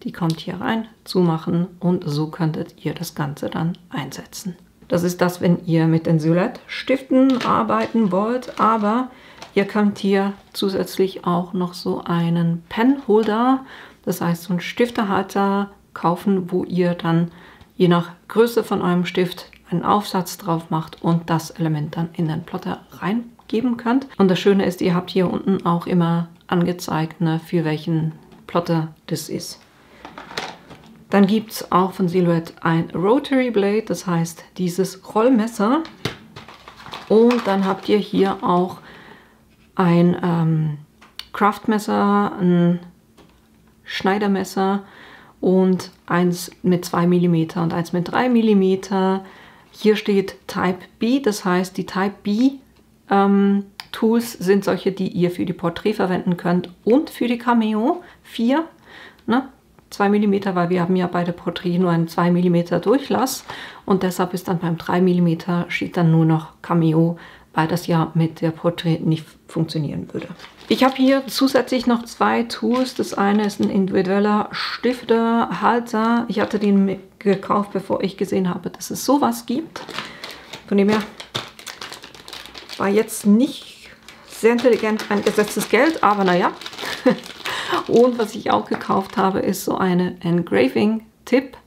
Die kommt hier rein, zumachen und so könntet ihr das Ganze dann einsetzen. Das ist das, wenn ihr mit den Silhouette-Stiften arbeiten wollt, aber ihr könnt hier zusätzlich auch noch so einen Penholder, das heißt so einen Stiftehalter kaufen, wo ihr dann je nach Größe von eurem Stift einen Aufsatz drauf macht und das Element dann in den Plotter reingeben könnt. Und das Schöne ist, ihr habt hier unten auch immer angezeigt, ne, für welchen Plotter das ist. Dann gibt es auch von Silhouette ein Rotary Blade, das heißt dieses Rollmesser. Und dann habt ihr hier auch ein Craftmesser, ein Schneidermesser und eins mit 2 mm und eins mit 3 mm. Hier steht Type B, das heißt die Type B Tools sind solche, die ihr für die Porträt verwenden könnt und für die Cameo 4, ne? 2 mm, weil wir haben ja bei der Porträt nur einen 2 mm Durchlass und deshalb ist dann beim 3 mm steht dann nur noch Cameo, weil das ja mit der Porträt nicht funktionieren würde. Ich habe hier zusätzlich noch 2 Tools. Das eine ist ein individueller Stiftehalter. Ich hatte den gekauft, bevor ich gesehen habe, dass es sowas gibt. Von dem her war jetzt nicht sehr intelligent eingesetztes Geld, aber naja. Und was ich auch gekauft habe, ist so eine Engraving-Tipp.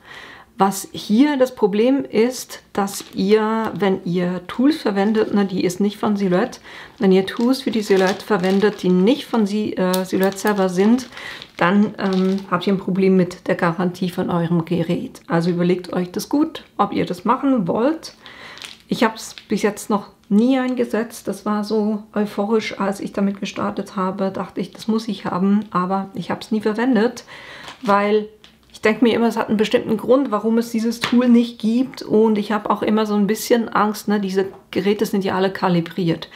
Was hier das Problem ist, dass ihr, wenn ihr Tools verwendet, ne, die ist nicht von Silhouette, wenn ihr Tools für die Silhouette verwendet, die nicht von Silhouette selber sind, dann habt ihr ein Problem mit der Garantie von eurem Gerät. Also überlegt euch das gut, ob ihr das machen wollt. Ich habe es bis jetzt noch nie eingesetzt. Das war so euphorisch, als ich damit gestartet habe, dachte ich, das muss ich haben, aber ich habe es nie verwendet, weil ich denke mir immer, es hat einen bestimmten Grund, warum es dieses Tool nicht gibt und ich habe auch immer so ein bisschen Angst, ne? Diese Geräte sind ja alle kalibriert.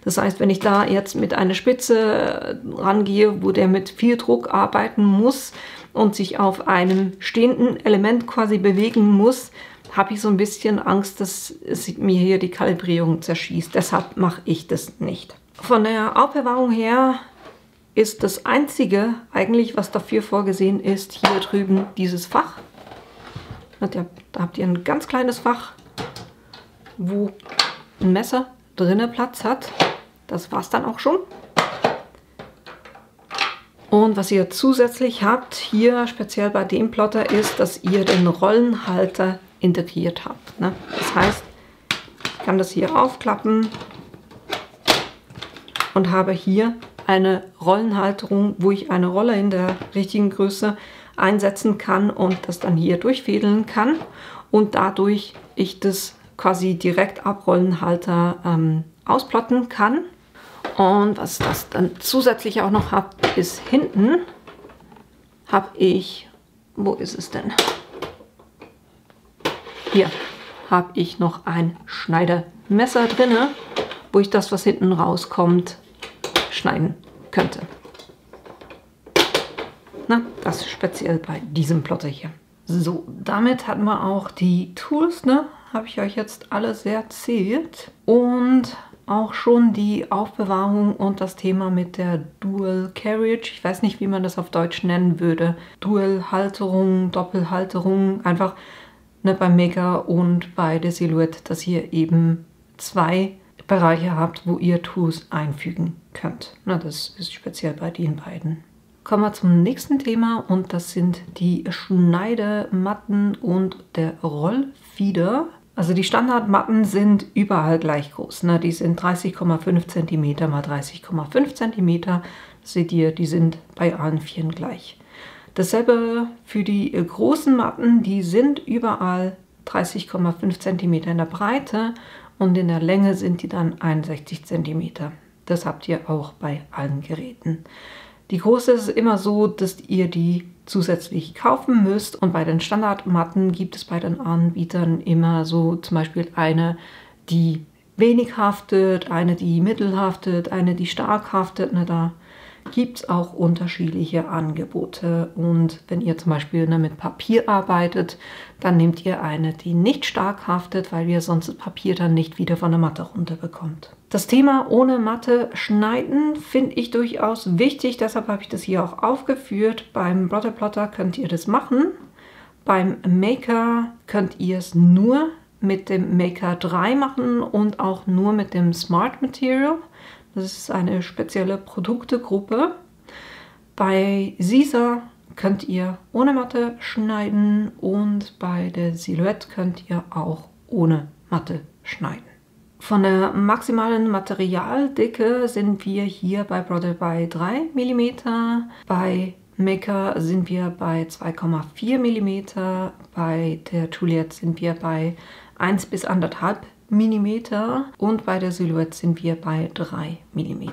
Das heißt, wenn ich da jetzt mit einer Spitze rangehe, wo der mit viel Druck arbeiten muss und sich auf einem stehenden Element quasi bewegen muss, habe ich so ein bisschen Angst, dass es mir hier die Kalibrierung zerschießt. Deshalb mache ich das nicht. Von der Aufbewahrung her ist das Einzige eigentlich, was dafür vorgesehen ist, hier drüben dieses Fach. Da habt ihr ein ganz kleines Fach, wo ein Messer drinnen Platz hat. Das war's dann auch schon. Und was ihr zusätzlich habt, hier speziell bei dem Plotter, ist, dass ihr den Rollenhalter integriert habt. Ne? Das heißt, ich kann das hier aufklappen und habe hier eine Rollenhalterung, wo ich eine Rolle in der richtigen Größe einsetzen kann und das dann hier durchfädeln kann und dadurch ich das quasi direkt ab Rollenhalter ausplotten kann. Und was das dann zusätzlich auch noch hat, ist hinten habe ich, wo ist es denn? Hier habe ich noch ein Schneidemesser drin, wo ich das, was hinten rauskommt, schneiden könnte. Na, das ist speziell bei diesem Plotter hier. So, damit hatten wir auch die Tools, ne? Habe ich euch jetzt alles erzählt. Und auch schon die Aufbewahrung und das Thema mit der Dual Carriage. Ich weiß nicht, wie man das auf Deutsch nennen würde. Dual-Halterung, Doppelhalterung. Einfach ne, beim Maker und bei der Silhouette, dass ihr eben zwei Bereiche habt, wo ihr Tools einfügen könnt. Na, das ist speziell bei den beiden. Kommen wir zum nächsten Thema und das sind die Schneidematten und der Rollfeeder. Also die Standardmatten sind überall gleich groß. Ne? Die sind 30,5 cm mal 30,5 cm. Seht ihr, die sind bei allen Vieren gleich. Dasselbe für die großen Matten, die sind überall 30,5 cm in der Breite und in der Länge sind die dann 61 cm. Das habt ihr auch bei allen Geräten. Die große ist immer so, dass ihr die zusätzlich kaufen müsst und bei den Standardmatten gibt es bei den Anbietern immer so zum Beispiel eine, die wenig haftet, eine, die mittel haftet, eine, die stark haftet. Ne, da gibt es auch unterschiedliche Angebote und wenn ihr zum Beispiel mit Papier arbeitet, dann nehmt ihr eine, die nicht stark haftet, weil ihr sonst das Papier dann nicht wieder von der Matte runterbekommt. Das Thema ohne Matte schneiden finde ich durchaus wichtig, deshalb habe ich das hier auch aufgeführt. Beim Brother Plotter könnt ihr das machen. Beim Maker könnt ihr es nur mit dem Maker 3 machen und auch nur mit dem Smart Material. Das ist eine spezielle Produktegruppe. Bei Caesar könnt ihr ohne Matte schneiden und bei der Silhouette könnt ihr auch ohne Matte schneiden. Von der maximalen Materialdicke sind wir hier bei Brother bei 3 mm, bei Maker sind wir bei 2,4 mm, bei der Juliette sind wir bei 1 bis 1,5 mm und bei der Silhouette sind wir bei 3 mm.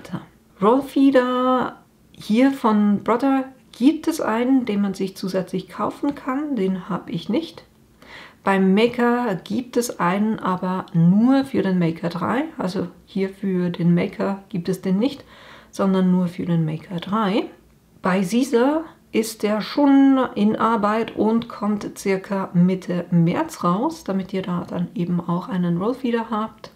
Rollfeeder hier von Brother gibt es einen, den man sich zusätzlich kaufen kann, den habe ich nicht. Beim Maker gibt es einen, aber nur für den Maker 3, also hier für den Maker gibt es den nicht, sondern nur für den Maker 3. Bei Caesar ist der schon in Arbeit und kommt circa Mitte März raus, damit ihr da dann eben auch einen Rollfeeder habt.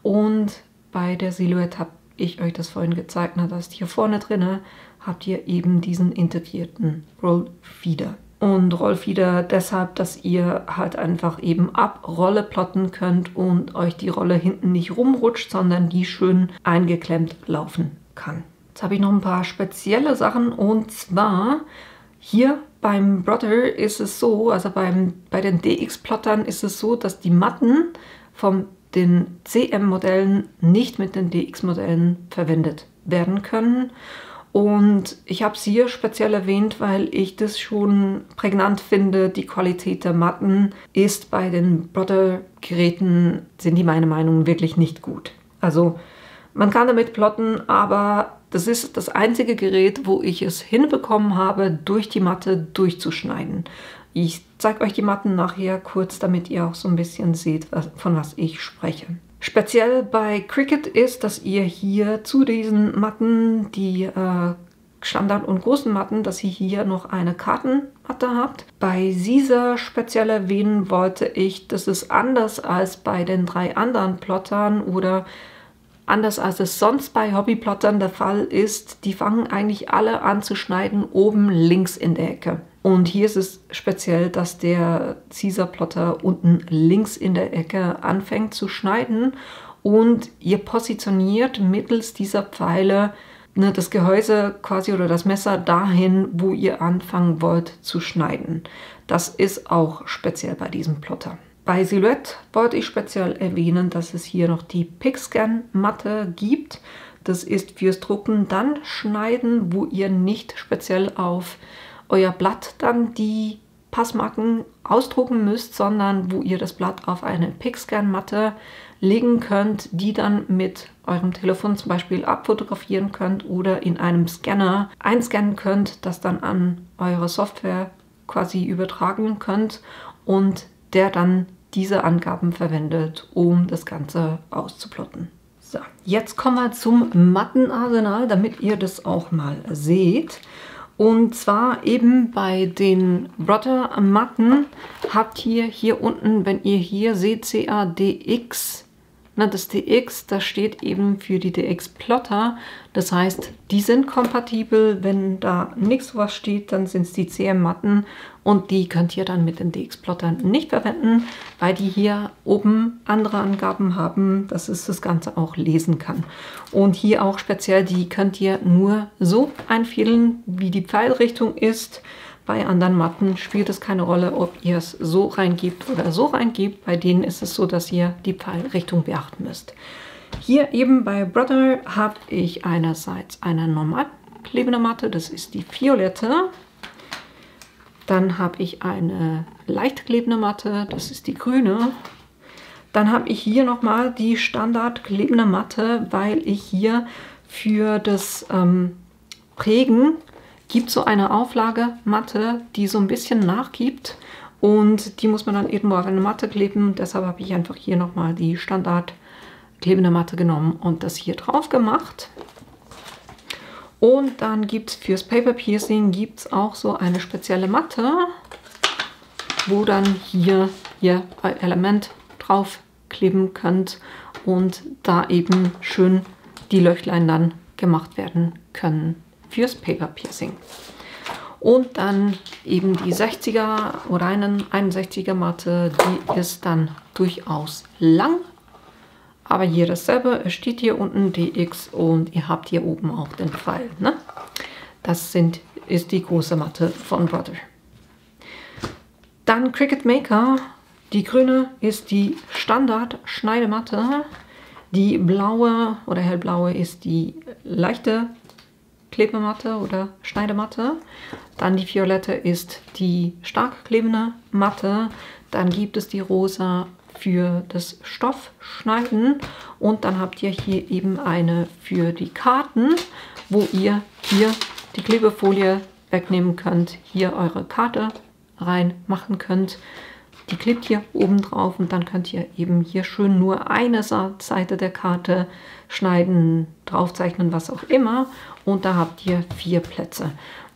Und bei der Silhouette habe ich euch das vorhin gezeigt, da ist hier vorne drin, habt ihr eben diesen integrierten Rollfeeder. Und Rollfeeder deshalb, dass ihr halt einfach eben ab Rolle plotten könnt und euch die Rolle hinten nicht rumrutscht, sondern die schön eingeklemmt laufen kann. Jetzt habe ich noch ein paar spezielle Sachen und zwar hier beim Brother ist es so, also bei den DX-Plottern ist es so, dass die Matten von den CM-Modellen nicht mit den DX-Modellen verwendet werden können. Und ich habe es hier speziell erwähnt, weil ich das schon prägnant finde. Die Qualität der Matten ist bei den Brother-Geräten, sind die meiner Meinung nach wirklich nicht gut. Also man kann damit plotten, aber das ist das einzige Gerät, wo ich es hinbekommen habe, durch die Matte durchzuschneiden. Ich zeige euch die Matten nachher kurz, damit ihr auch so ein bisschen seht, von was ich spreche. Speziell bei Cricut ist, dass ihr hier zu diesen Matten, die Standard- und großen Matten, dass ihr hier noch eine Kartenmatte habt. Bei Caesar speziell erwähnen wollte ich, das ist anders als bei den 3 anderen Plottern oder anders als es sonst bei Hobbyplottern der Fall ist. Die fangen eigentlich alle an zu schneiden oben links in der Ecke. Und hier ist es speziell, dass der Caesar-Plotter unten links in der Ecke anfängt zu schneiden und ihr positioniert mittels dieser Pfeile das Gehäuse quasi oder das Messer dahin, wo ihr anfangen wollt zu schneiden. Das ist auch speziell bei diesem Plotter. Bei Silhouette wollte ich speziell erwähnen, dass es hier noch die Picscan-Matte gibt. Das ist fürs Drucken dann schneiden, wo ihr nicht speziell auf euer Blatt dann die Passmarken ausdrucken müsst, sondern wo ihr das Blatt auf eine Picscan-Matte legen könnt, die dann mit eurem Telefon zum Beispiel abfotografieren könnt oder in einem Scanner einscannen könnt, das dann an eure Software quasi übertragen könnt und der dann diese Angaben verwendet, um das Ganze auszuplotten. So, jetzt kommen wir zum Mattenarsenal, damit ihr das auch mal seht. Und zwar eben bei den Brother-Matten habt ihr hier unten, wenn ihr hier seht, CADX, das DX, das steht eben für die DX-Plotter. Das heißt, die sind kompatibel. Wenn da nichts was steht, dann sind es die CM-Matten und die könnt ihr dann mit den DX-Plottern nicht verwenden, weil die hier oben andere Angaben haben, dass es das Ganze auch lesen kann. Und hier auch speziell, die könnt ihr nur so einfädeln, wie die Pfeilrichtung ist. Bei anderen Matten spielt es keine Rolle, ob ihr es so reingebt oder so reingebt. Bei denen ist es so, dass ihr die Pfeilrichtung beachten müsst. Hier eben bei Brother habe ich einerseits eine normal klebende Matte, das ist die violette. Dann habe ich eine leicht klebende Matte, das ist die grüne. Dann habe ich hier nochmal die Standard klebende Matte, weil ich hier für das Prägen gibt so eine Auflagematte, die so ein bisschen nachgibt und die muss man dann eben auf eine Matte kleben. Deshalb habe ich einfach hier nochmal die Standard klebende Matte genommen und das hier drauf gemacht. Und dann gibt es fürs Paper Piercing gibt's auch so eine spezielle Matte, wo dann hier ihr Element drauf kleben könnt und da eben schön die Löchlein dann gemacht werden können fürs Paper Piercing. Und dann eben die 60er oder 61er Matte, die ist dann durchaus lang. Aber hier dasselbe, es steht hier unten DX und ihr habt hier oben auch den Pfeil. Ne? Das ist die große Matte von Brother. Dann Cricut Maker. Die grüne ist die Standard Schneidematte. Die blaue oder hellblaue ist die leichte Klebematte oder Schneidematte. Dann die violette ist die stark klebende Matte. Dann gibt es die rosa für das Stoffschneiden und dann habt ihr hier eben eine für die Karten, wo ihr hier die Klebefolie wegnehmen könnt, hier eure Karte reinmachen könnt. Die klebt hier oben drauf und dann könnt ihr eben hier schön nur eine Seite der Karte schneiden, draufzeichnen, was auch immer. Und da habt ihr 4 Plätze.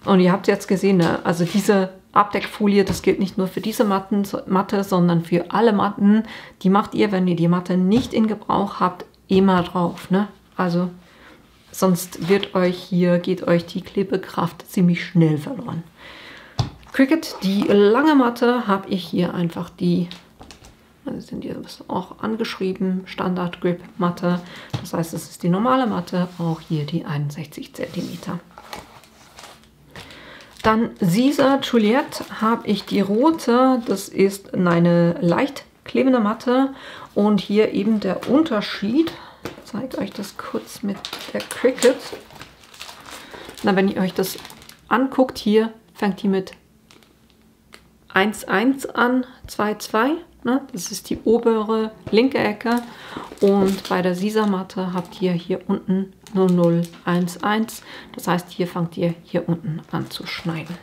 Und ihr habt jetzt gesehen, ne? Also diese Abdeckfolie, das gilt nicht nur für diese Matte, sondern für alle Matten. Die macht ihr, wenn ihr die Matte nicht in Gebrauch habt, immer drauf. Ne? Also sonst geht euch die Klebekraft ziemlich schnell verloren. Cricut, die lange Matte, habe ich hier einfach die, also sind hier auch angeschrieben, Standard Grip Matte. Das heißt, es ist die normale Matte, auch hier die 61 cm. Dann Caesar Juliette habe ich die rote, das ist eine leicht klebende Matte und hier eben der Unterschied. Ich zeige euch das kurz mit der Cricut. Na, wenn ihr euch das anguckt, hier fängt die mit 1,1 an, 2,2. Ne? Das ist die obere linke Ecke. Und bei der Caesar Matte habt ihr hier unten 0011. Das heißt, hier fangt ihr hier unten an zu schneiden.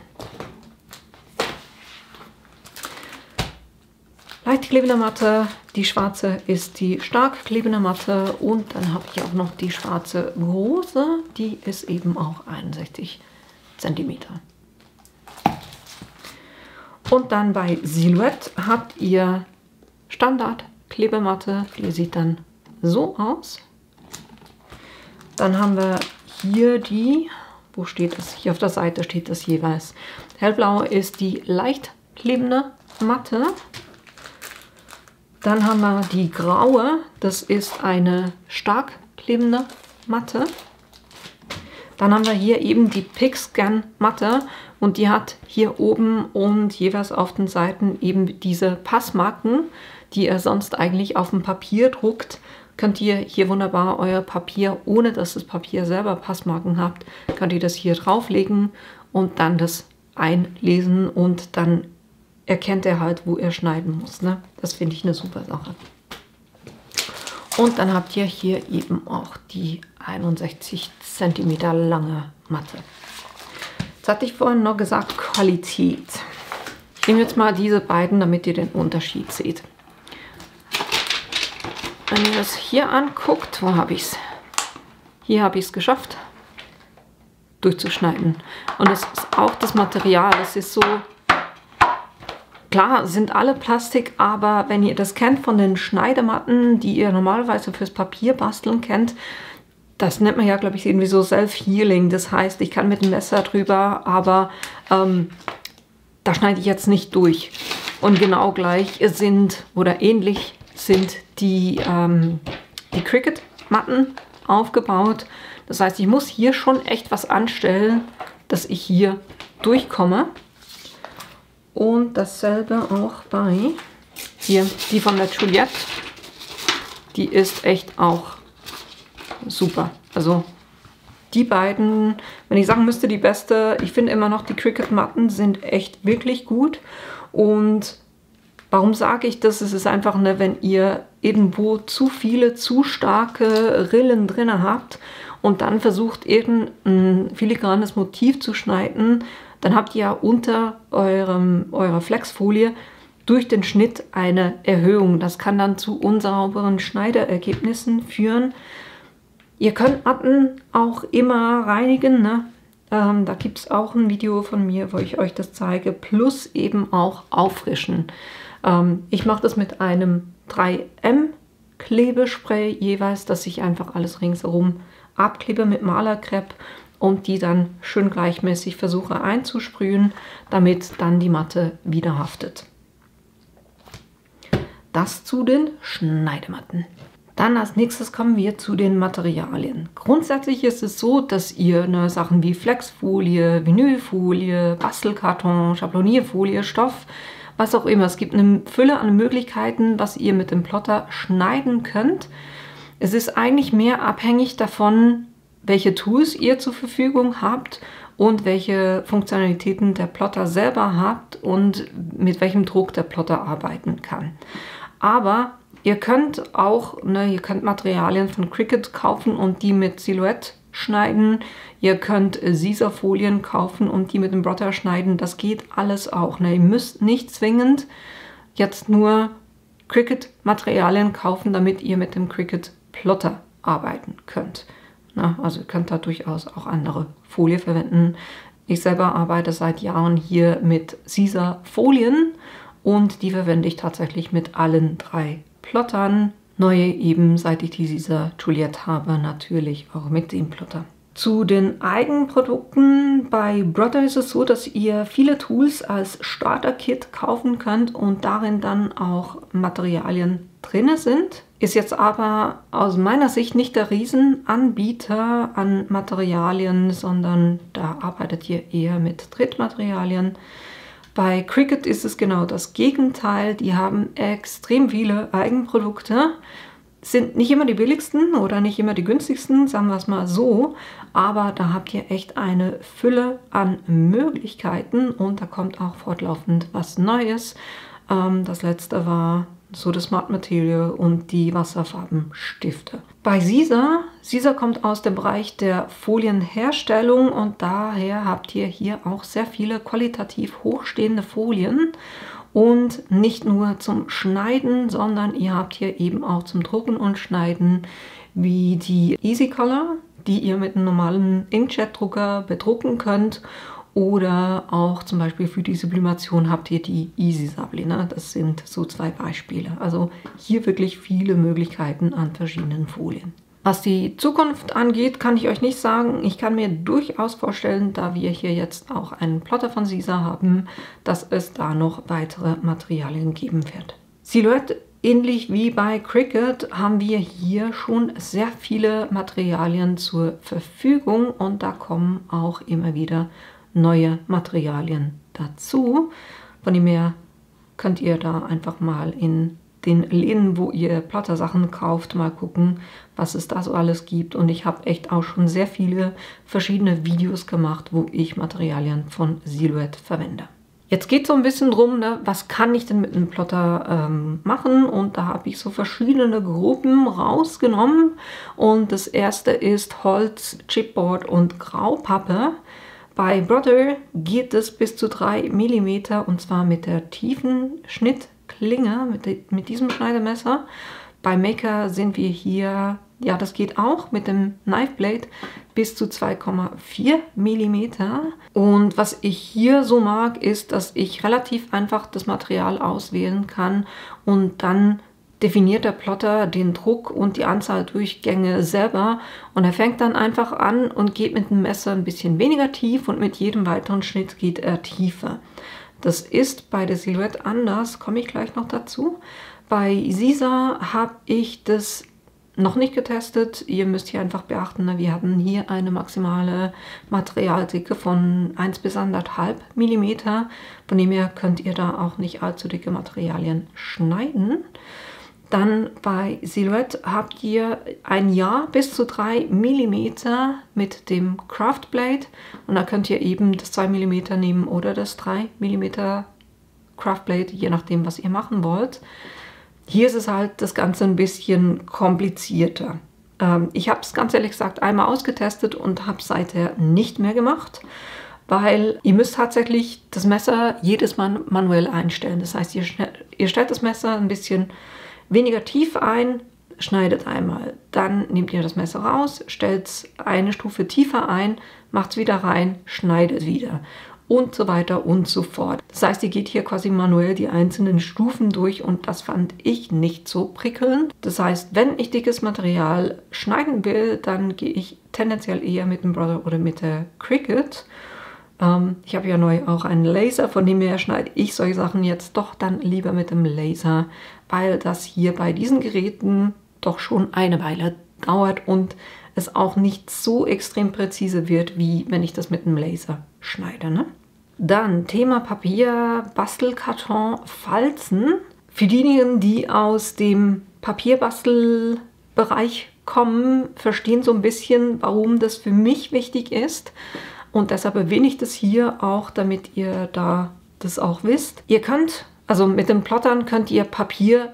leicht klebende Matte, die schwarze ist die stark klebende Matte und dann habe ich auch noch die schwarze große, die ist eben auch 61 cm. Und dann bei Silhouette habt ihr Standard Klebematte, die sieht dann so aus. Dann haben wir hier die, wo steht das? Hier auf der Seite steht das jeweils. Hellblau ist die leicht klebende Matte. Dann haben wir die graue, das ist eine stark klebende Matte. Dann haben wir hier eben die Picscan Matte und die hat hier oben und jeweils auf den Seiten eben diese Passmarken, die ihr sonst eigentlich auf dem Papier druckt. Könnt ihr hier wunderbar euer Papier, ohne dass das Papier selber Passmarken habt, könnt ihr das hier drauflegen und dann das einlesen und dann erkennt er halt, wo er schneiden muss. Ne? Das finde ich eine super Sache. Und dann habt ihr hier eben auch die 61 cm lange Matte. Jetzt hatte ich vorhin noch gesagt, Qualität. Ich nehme jetzt mal diese beiden, damit ihr den Unterschied seht. Wenn ihr das hier anguckt, wo habe ich es? Hier habe ich es geschafft, durchzuschneiden. Und das ist auch das Material. Das ist so, klar, sind alle Plastik, aber wenn ihr das kennt von den Schneidematten, die ihr normalerweise fürs Papier basteln kennt, das nennt man ja, glaube ich, irgendwie so Self-Healing. Das heißt, ich kann mit dem Messer drüber, aber da schneide ich jetzt nicht durch. Und genau gleich sind oder ähnlich sind die Cricut-Matten aufgebaut. Das heißt, ich muss hier schon echt was anstellen, dass ich hier durchkomme. Und dasselbe auch bei hier, die von der Juliette. Die ist echt auch super. Also die beiden, wenn ich sagen müsste, die beste, ich finde immer noch, die Cricut-Matten sind echt wirklich gut. Und warum sage ich das? Es ist einfach, ne, wenn ihr irgendwo zu viele, zu starke Rillen drin habt und dann versucht, irgendein filigranes Motiv zu schneiden, dann habt ihr ja unter eurer Flexfolie durch den Schnitt eine Erhöhung. Das kann dann zu unsauberen Schneiderergebnissen führen. Ihr könnt Matten auch immer reinigen, ne? Da gibt es auch ein Video von mir, wo ich euch das zeige, plus eben auch auffrischen. Ich mache das mit einem 3M Klebespray jeweils, dass ich einfach alles ringsherum abklebe mit Malerkrepp und die dann schön gleichmäßig versuche einzusprühen, damit dann die Matte wieder haftet. Das zu den Schneidematten. Dann als nächstes kommen wir zu den Materialien. Grundsätzlich ist es so, dass ihr Sachen wie Flexfolie, Vinylfolie, Bastelkarton, Schablonierfolie, Stoff, was auch immer. Es gibt eine Fülle an Möglichkeiten, was ihr mit dem Plotter schneiden könnt. Es ist eigentlich mehr abhängig davon, welche Tools ihr zur Verfügung habt und welche Funktionalitäten der Plotter selber habt und mit welchem Druck der Plotter arbeiten kann. Aber ihr könnt auch, ihr könnt Materialien von Cricut kaufen und die mit Silhouette schneiden. Ihr könnt Sisafolien kaufen und die mit dem Plotter schneiden. Das geht alles auch. Ihr müsst nicht zwingend jetzt nur Cricut-Materialien kaufen, damit ihr mit dem Cricut-Plotter arbeiten könnt. Also ihr könnt da durchaus auch andere Folie verwenden. Ich selber arbeite seit Jahren hier mit Sisafolien und die verwende ich tatsächlich mit allen 3 Plottern. Neue eben, seit ich die Sisa Juliette habe, natürlich auch mit dem Plotter. Zu den Eigenprodukten bei Brother ist es so, dass ihr viele Tools als Starter-Kit kaufen könnt und darin dann auch Materialien drin sind. Ist jetzt aber aus meiner Sicht nicht der Riesenanbieter an Materialien, sondern da arbeitet ihr eher mit Drittmaterialien. Bei Cricut ist es genau das Gegenteil. Die haben extrem viele Eigenprodukte. Sind nicht immer die billigsten oder nicht immer die günstigsten, sagen wir es mal so. Aber da habt ihr echt eine Fülle an Möglichkeiten und da kommt auch fortlaufend was Neues. Das letzte war so das Smart Material und die Wasserfarbenstifte. Bei Sisa kommt aus dem Bereich der Folienherstellung und daher habt ihr hier auch sehr viele qualitativ hochstehende Folien. Und nicht nur zum Schneiden, sondern ihr habt hier eben auch zum Drucken und Schneiden wie die Easy Color, die ihr mit einem normalen Inkjet-Drucker bedrucken könnt. Oder auch zum Beispiel für die Sublimation habt ihr die Easy Subliner. Das sind so zwei Beispiele. Also hier wirklich viele Möglichkeiten an verschiedenen Folien. Was die Zukunft angeht, kann ich euch nicht sagen. Ich kann mir durchaus vorstellen, da wir hier jetzt auch einen Plotter von Siser haben, dass es da noch weitere Materialien geben wird. Silhouette, ähnlich wie bei Cricut, haben wir hier schon sehr viele Materialien zur Verfügung und da kommen auch immer wieder neue Materialien dazu. Von dem her könnt ihr da einfach mal in den Läden, wo ihr Plottersachen kauft, mal gucken, was es da so alles gibt. Und ich habe echt auch schon sehr viele verschiedene Videos gemacht, wo ich Materialien von Silhouette verwende. Jetzt geht es so ein bisschen drum, ne, was kann ich denn mit einem Plotter machen? Und da habe ich so verschiedene Gruppen rausgenommen. Und das erste ist Holz, Chipboard und Graupappe. Bei Brother geht es bis zu 3 mm und zwar mit der tiefen Schnittklinge, mit diesem Schneidemesser. Bei Maker sind wir hier, ja, das geht auch mit dem Knife Blade bis zu 2,4 mm. Und was ich hier so mag, ist, dass ich relativ einfach das Material auswählen kann und dann definiert der Plotter den Druck und die Anzahl Durchgänge selber und er fängt dann einfach an und geht mit dem Messer ein bisschen weniger tief und mit jedem weiteren Schnitt geht er tiefer. Das ist bei der Silhouette anders, komme ich gleich noch dazu. Bei Siser habe ich das noch nicht getestet. Ihr müsst hier einfach beachten, wir hatten hier eine maximale Materialdicke von 1 bis 1,5 mm. Von dem her könnt ihr da auch nicht allzu dicke Materialien schneiden. Dann bei Silhouette habt ihr ein Jahr bis zu 3 mm mit dem Craft Blade und da könnt ihr eben das 2 mm nehmen oder das 3 mm Craft Blade, je nachdem, was ihr machen wollt. Hier ist es halt das Ganze ein bisschen komplizierter. Ich habe es ganz ehrlich gesagt einmal ausgetestet und habe es seither nicht mehr gemacht, weil ihr müsst tatsächlich das Messer jedes Mal manuell einstellen. Das heißt, ihr stellt das Messer ein bisschen weniger tief ein, schneidet einmal. Dann nehmt ihr das Messer raus, stellt es eine Stufe tiefer ein, macht es wieder rein, schneidet wieder und so weiter und so fort. Das heißt, ihr geht hier quasi manuell die einzelnen Stufen durch und das fand ich nicht so prickelnd. Das heißt, wenn ich dickes Material schneiden will, dann gehe ich tendenziell eher mit dem Brother oder mit der Cricut. Ich habe ja neu auch einen Laser, von dem her schneide ich solche Sachen jetzt doch dann lieber mit dem Laser, weil das hier bei diesen Geräten doch schon eine Weile dauert und es auch nicht so extrem präzise wird, wie wenn ich das mit dem Laser schneide. Ne? Dann Thema Papier, Bastelkarton, Falzen. Für diejenigen, die aus dem Papierbastelbereich kommen, verstehen so ein bisschen, warum das für mich wichtig ist. Und deshalb erwähne ich das hier auch, damit ihr da das auch wisst. Ihr könnt, also mit den Plottern könnt ihr Papier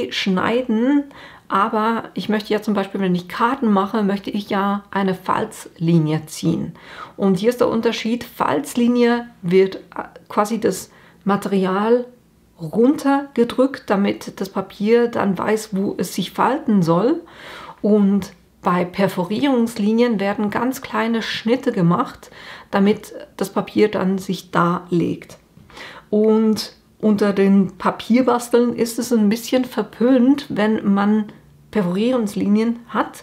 schneiden, aber ich möchte ja zum Beispiel, wenn ich Karten mache, möchte ich ja eine Falzlinie ziehen. Und hier ist der Unterschied, Falzlinie wird quasi das Material runtergedrückt, damit das Papier dann weiß, wo es sich falten soll. Und bei Perforierungslinien werden ganz kleine Schnitte gemacht, damit das Papier dann sich da legt. Und unter den Papierbasteln ist es ein bisschen verpönt, wenn man Perforierungslinien hat,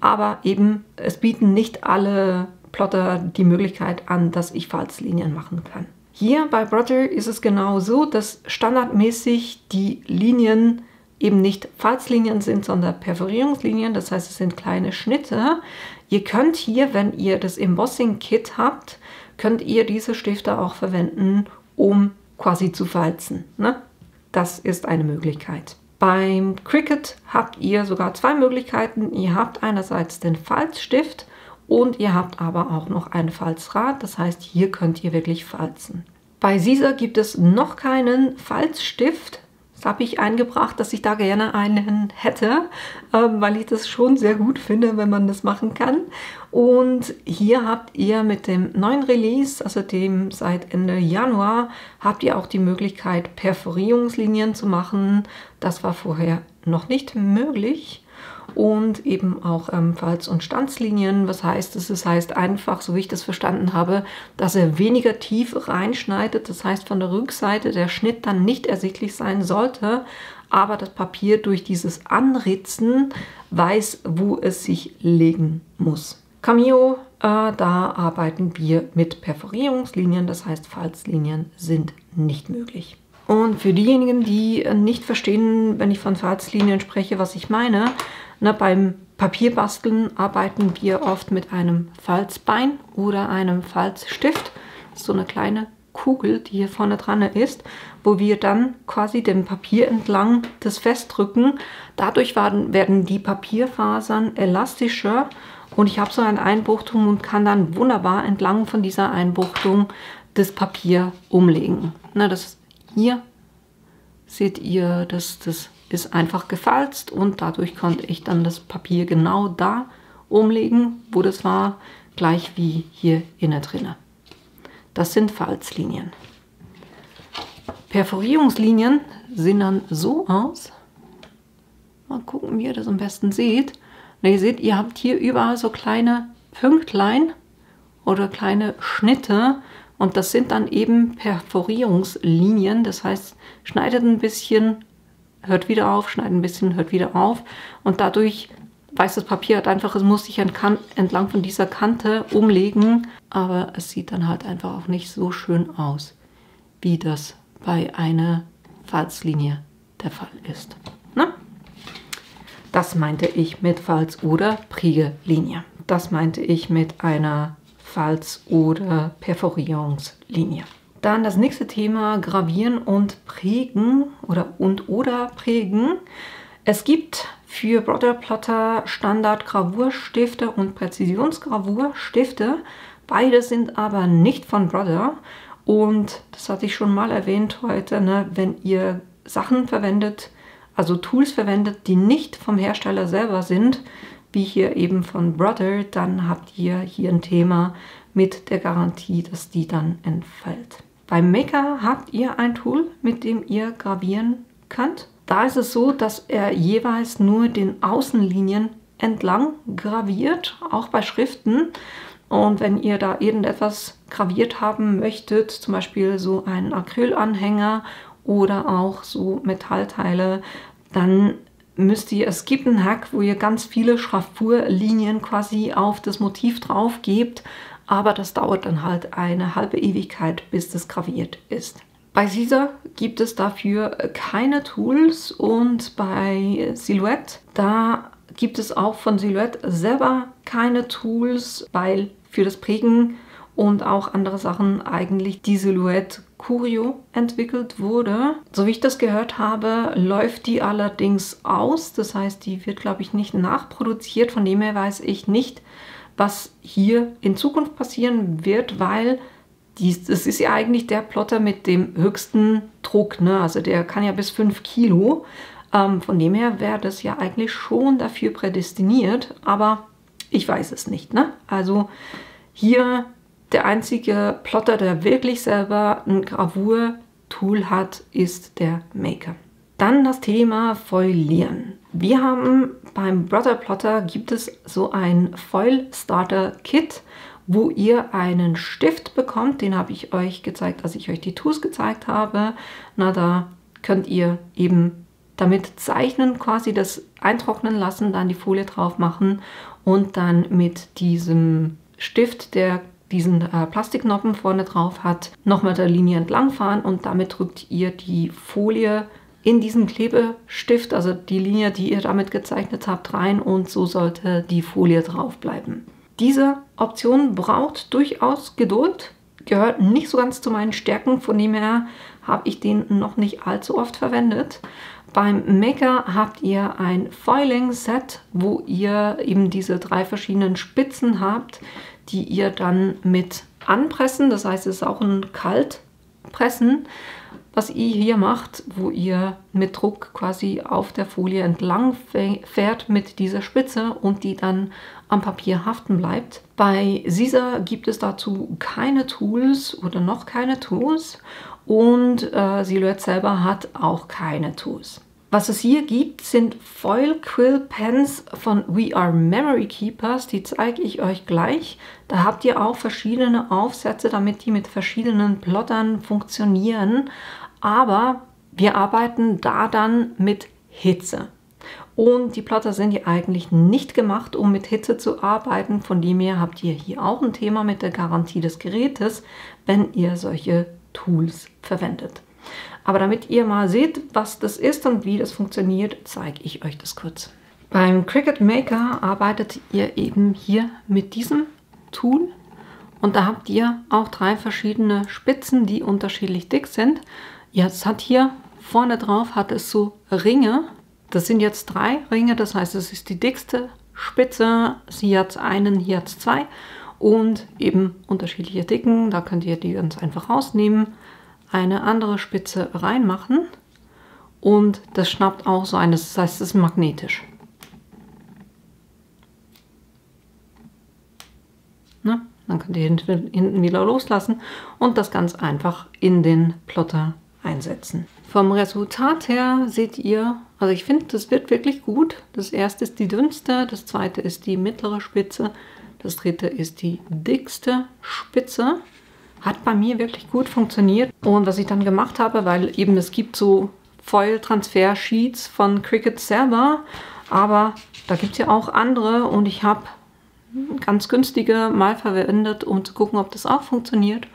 aber eben es bieten nicht alle Plotter die Möglichkeit an, dass ich Falzlinien machen kann. Hier bei Brother ist es genau so, dass standardmäßig die Linien eben nicht Falzlinien sind, sondern Perforierungslinien, das heißt, es sind kleine Schnitte. Ihr könnt hier, wenn ihr das Embossing-Kit habt, könnt ihr diese Stifte auch verwenden, um quasi zu falzen. Ne? Das ist eine Möglichkeit. Beim Cricut habt ihr sogar zwei Möglichkeiten. Ihr habt einerseits den Falzstift und ihr habt aber auch noch ein Falzrad. Das heißt, hier könnt ihr wirklich falzen. Bei Siser gibt es noch keinen Falzstift. habe ich eingebracht, dass ich da gerne einen hätte, weil ich das schon sehr gut finde, wenn man das machen kann. Und hier habt ihr mit dem neuen Release, also dem seit Ende Januar, habt ihr auch die Möglichkeit, Perforierungslinien zu machen. Das war vorher noch nicht möglich. Und eben auch Falz- und Stanzlinien. Was heißt das? Das heißt einfach, so wie ich das verstanden habe, dass er weniger tief reinschneidet. Das heißt, von der Rückseite der Schnitt dann nicht ersichtlich sein sollte, aber das Papier durch dieses Anritzen weiß, wo es sich legen muss. Cameo, da arbeiten wir mit Perforierungslinien, das heißt, Falzlinien sind nicht möglich. Und für diejenigen, die nicht verstehen, wenn ich von Falzlinien spreche, was ich meine, beim Papierbasteln arbeiten wir oft mit einem Falzbein oder einem Falzstift. Das ist so eine kleine Kugel, die hier vorne dran ist, wo wir dann quasi dem Papier entlang das festdrücken. Dadurch werden die Papierfasern elastischer und ich habe so eine Einbuchtung und kann dann wunderbar entlang von dieser Einbuchtung das Papier umlegen. Das hier seht ihr, das ist einfach gefalzt und dadurch konnte ich dann das Papier genau da umlegen, wo das war, gleich wie hier innen drinne. Das sind Falzlinien. Perforierungslinien sehen dann so aus. Mal gucken, wie ihr das am besten seht. Und ihr seht, ihr habt hier überall so kleine Pünktlein oder kleine Schnitte. Und das sind dann eben Perforierungslinien. Das heißt, schneidet ein bisschen, hört wieder auf, schneidet ein bisschen, hört wieder auf. Und dadurch weiß das Papier halt einfach, es muss sich entlang von dieser Kante umlegen. Aber es sieht dann halt einfach auch nicht so schön aus, wie das bei einer Falzlinie der Fall ist. Na? Das meinte ich mit Falz- oder Prägelinie. Das meinte ich mit einer Falz- oder Perforierungslinie. Dann das nächste Thema, Gravieren und Prägen oder Prägen. Es gibt für Brother Plotter Standard-Gravurstifte und Präzisionsgravurstifte. Beide sind aber nicht von Brother. Und das hatte ich schon mal erwähnt heute, wenn ihr Sachen verwendet, also Tools verwendet, die nicht vom Hersteller selber sind, wie hier eben von Brother, dann habt ihr hier ein Thema mit der Garantie, dass die dann entfällt. Beim Maker habt ihr ein Tool, mit dem ihr gravieren könnt. Da ist es so, dass er jeweils nur den Außenlinien entlang graviert, auch bei Schriften. Und wenn ihr da irgendetwas graviert haben möchtet, zum Beispiel so einen Acrylanhänger oder auch so Metallteile, dann es gibt einen Hack, wo ihr ganz viele Schraffurlinien quasi auf das Motiv drauf gebt, aber das dauert dann halt eine halbe Ewigkeit, bis das graviert ist. Bei Caesar gibt es dafür keine Tools und bei Silhouette, da gibt es auch von Silhouette selber keine Tools, weil für das Prägen und auch andere Sachen eigentlich die Silhouette Curio entwickelt wurde. So wie ich das gehört habe, läuft die allerdings aus. Das heißt, die wird, glaube ich, nicht nachproduziert. Von dem her weiß ich nicht, was hier in Zukunft passieren wird, weil das ist ja eigentlich der Plotter mit dem höchsten Druck. Also der kann ja bis 5 Kilo. Von dem her wäre das ja eigentlich schon dafür prädestiniert, aber ich weiß es nicht. Also hier der einzige Plotter, der wirklich selber ein Gravur-Tool hat, ist der Maker. Dann das Thema Foilieren. Wir haben beim Brother Plotter gibt es so ein Foil Starter Kit, wo ihr einen Stift bekommt. Den habe ich euch gezeigt, als ich euch die Tools gezeigt habe. Da könnt ihr eben damit zeichnen, quasi das eintrocknen lassen, dann die Folie drauf machen und dann mit diesem Stift, der diesen Plastiknoppen vorne drauf hat, nochmal der Linie entlang fahren und damit drückt ihr die Folie in diesen Klebestift, also die Linie, die ihr damit gezeichnet habt, rein und so sollte die Folie drauf bleiben. Diese Option braucht durchaus Geduld, gehört nicht so ganz zu meinen Stärken, von dem her habe ich den noch nicht allzu oft verwendet. Beim Maker habt ihr ein Foiling-Set, wo ihr eben diese 3 verschiedenen Spitzen habt, die ihr dann mit anpressen, das heißt, es ist auch ein Kaltpressen. was ihr hier macht, wo ihr mit Druck quasi auf der Folie entlang fährt mit dieser Spitze und die dann am Papier haften bleibt. Bei Siser gibt es dazu keine Tools oder noch keine Tools und Silhouette selber hat auch keine Tools. Was es hier gibt, sind Foil Quill Pens von We Are Memory Keepers. Die zeige ich euch gleich. Da habt ihr auch verschiedene Aufsätze, damit die mit verschiedenen Plottern funktionieren. Aber wir arbeiten da dann mit Hitze. Und die Plotter sind ja eigentlich nicht gemacht, um mit Hitze zu arbeiten. Von dem her habt ihr hier auch ein Thema mit der Garantie des Gerätes, wenn ihr solche Tools verwendet. Aber damit ihr mal seht, was das ist und wie das funktioniert, zeige ich euch das kurz. Beim Cricut Maker arbeitet ihr eben hier mit diesem Tool und da habt ihr auch 3 verschiedene Spitzen, die unterschiedlich dick sind. Jetzt hat hier vorne drauf hat es so Ringe. Das sind jetzt 3 Ringe, das heißt, es ist die dickste Spitze. Sie hat einen, hier hat es 2 und eben unterschiedliche Dicken. Da könnt ihr die ganz einfach rausnehmen, eine andere Spitze reinmachen und das schnappt auch so ein, das heißt, es ist magnetisch. Na, dann könnt ihr hinten wieder loslassen und das ganz einfach in den Plotter einsetzen. Vom Resultat her seht ihr, also ich finde, das wird wirklich gut. Das erste ist die dünnste, das zweite ist die mittlere Spitze, das dritte ist die dickste Spitze. Hat bei mir wirklich gut funktioniert. Und was ich dann gemacht habe, weil eben es gibt so Foil-Transfer-Sheets von Cricut selber, aber da gibt es ja auch andere und ich habe ganz günstige mal verwendet, um zu gucken, ob das auch funktioniert.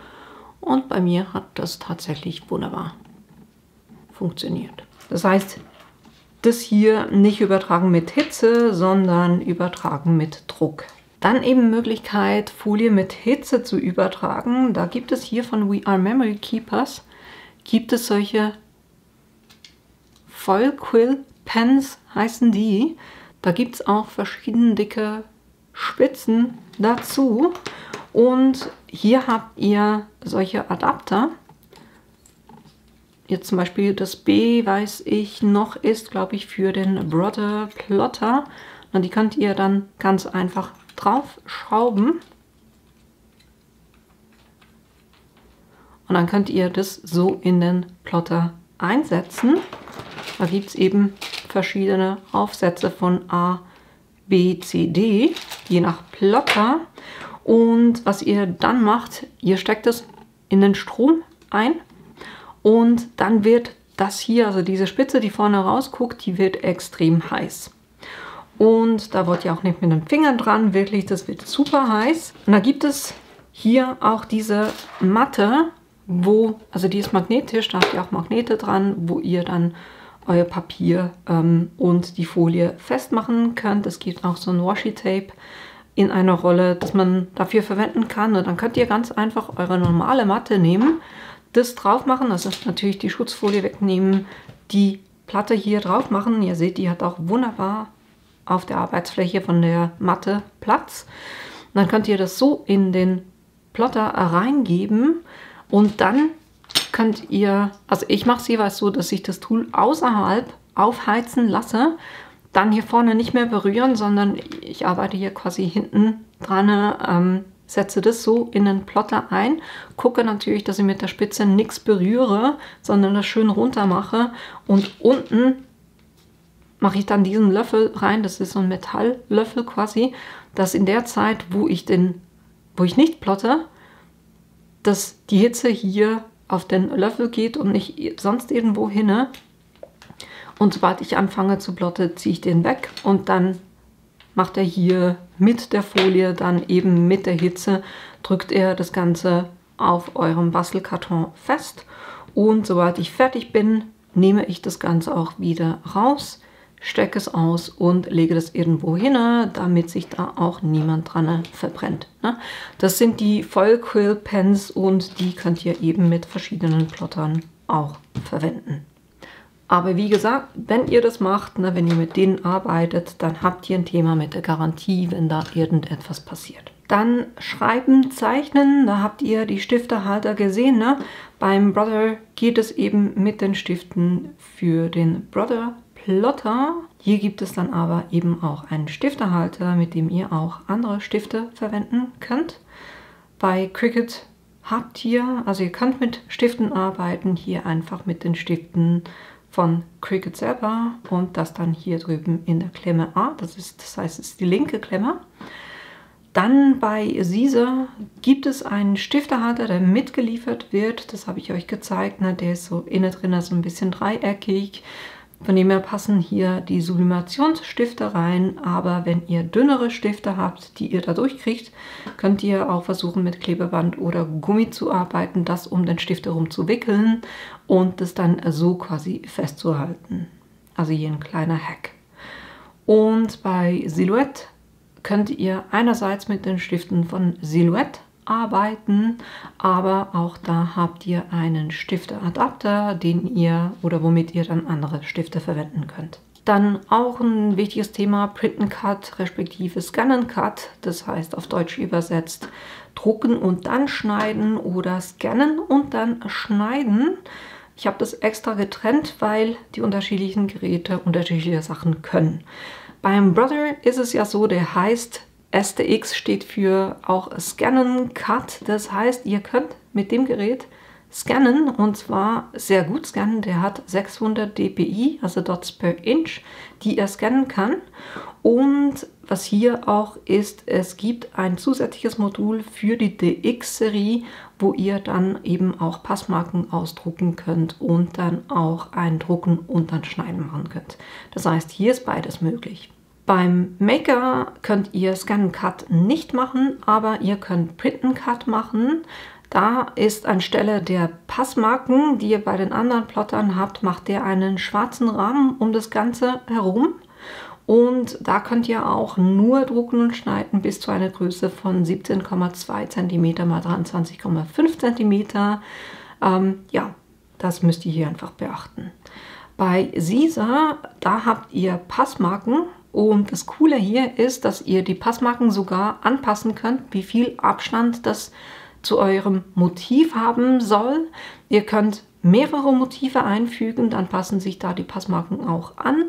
Und bei mir hat das tatsächlich wunderbar funktioniert. Das heißt, das hier nicht übertragen mit Hitze, sondern übertragen mit Druck. Dann eben Möglichkeit, Folie mit Hitze zu übertragen. Da gibt es hier von We Are Memory Keepers, gibt es solche Foil Quill Pens, heißen die. Da gibt es auch verschiedene dicke Spitzen dazu. Und hier habt ihr solche Adapter. Jetzt zum Beispiel das B, weiß ich noch, ist, glaube ich, für den Brother Plotter. Und die könnt ihr dann ganz einfach drauf schrauben und dann könnt ihr das so in den Plotter einsetzen. Da gibt es eben verschiedene Aufsätze von A, B, C, D, je nach Plotter. Und was ihr dann macht, ihr steckt es in den Strom ein und dann wird das hier, also diese Spitze, die vorne rausguckt, die wird extrem heiß. Und da wollt ihr auch nicht mit den Fingern dran, wirklich, das wird super heiß. Und da gibt es hier auch diese Matte, also die ist magnetisch, da habt ihr auch Magnete dran, wo ihr dann euer Papier und die Folie festmachen könnt. Es gibt auch so ein Washi-Tape in einer Rolle, das man dafür verwenden kann. Und dann könnt ihr ganz einfach eure normale Matte nehmen, das drauf machen, also natürlich die Schutzfolie wegnehmen, die Platte hier drauf machen. Ihr seht, die hat auch wunderbar auf der Arbeitsfläche von der Matte Platz. Und dann könnt ihr das so in den Plotter reingeben und dann könnt ihr, also ich mache es jeweils so, dass ich das Tool außerhalb aufheizen lasse, dann hier vorne nicht mehr berühren, sondern ich arbeite hier quasi hinten dran, setze das so in den Plotter ein, gucke natürlich, dass ich mit der Spitze nichts berühre, sondern das schön runter mache und unten mache ich dann diesen Löffel rein, das ist so ein Metalllöffel quasi, dass in der Zeit, wo ich nicht plotte, dass die Hitze hier auf den Löffel geht und nicht sonst irgendwo hin. Und sobald ich anfange zu plotten, ziehe ich den weg und dann macht er hier mit der Folie, dann eben mit der Hitze, drückt er das Ganze auf eurem Bastelkarton fest. Und sobald ich fertig bin, nehme ich das Ganze auch wieder raus, stecke es aus und lege das irgendwo hin, damit sich da auch niemand dran verbrennt. Das sind die Foil Quill Pens und die könnt ihr eben mit verschiedenen Plottern auch verwenden. Aber wie gesagt, wenn ihr das macht, wenn ihr mit denen arbeitet, dann habt ihr ein Thema mit der Garantie, wenn da irgendetwas passiert. Dann Schreiben, Zeichnen, da habt ihr die Stiftehalter gesehen, ne? Beim Brother geht es eben mit den Stiften für den Brother Plotter. Hier gibt es dann aber eben auch einen Stiftehalter, mit dem ihr auch andere Stifte verwenden könnt. Bei Cricut habt ihr, also ihr könnt mit Stiften arbeiten, hier einfach mit den Stiften von Cricut selber und das dann hier drüben in der Klemme A, das heißt, es ist die linke Klemme. Dann bei Caesar gibt es einen Stiftehalter, der mitgeliefert wird. Das habe ich euch gezeigt. Ne? Der ist so innen drin so ein bisschen dreieckig. Von dem her passen hier die Sublimationsstifte rein. Aber wenn ihr dünnere Stifte habt, die ihr da durchkriegt, könnt ihr auch versuchen mit Klebeband oder Gummi zu arbeiten, das um den Stift herum zu wickeln und das dann so quasi festzuhalten. Also hier ein kleiner Hack. Und bei Silhouette könnt ihr einerseits mit den Stiften von Silhouette arbeiten, aber auch da habt ihr einen Stifteadapter, den ihr oder womit ihr dann andere Stifte verwenden könnt. Dann auch ein wichtiges Thema Print and Cut respektive Scan and Cut, das heißt auf Deutsch übersetzt drucken und dann schneiden oder scannen und dann schneiden. Ich habe das extra getrennt, weil die unterschiedlichen Geräte unterschiedliche Sachen können. Beim Brother ist es ja so, der heißt STX steht für auch Scannen Cut. Das heißt, ihr könnt mit dem Gerät scannen und zwar sehr gut scannen. Der hat 600 dpi, also Dots per Inch, die er scannen kann. Und was hier auch ist, es gibt ein zusätzliches Modul für die DX-Serie, wo ihr dann eben auch Passmarken ausdrucken könnt und dann auch ein Drucken und dann Schneiden machen könnt. Das heißt, hier ist beides möglich. Beim Maker könnt ihr Scan and Cut nicht machen, aber ihr könnt Print and Cut machen. Da ist anstelle der Passmarken, die ihr bei den anderen Plottern habt, macht der einen schwarzen Rahmen um das Ganze herum. Und da könnt ihr auch nur drucken und schneiden bis zu einer Größe von 17,2 cm x 23,5 cm. Ja, das müsst ihr hier einfach beachten. Bei Caesar, da habt ihr Passmarken. Und das Coole hier ist, dass ihr die Passmarken sogar anpassen könnt, wie viel Abstand das zu eurem Motiv haben soll. Ihr könnt mehrere Motive einfügen, dann passen sich da die Passmarken auch an.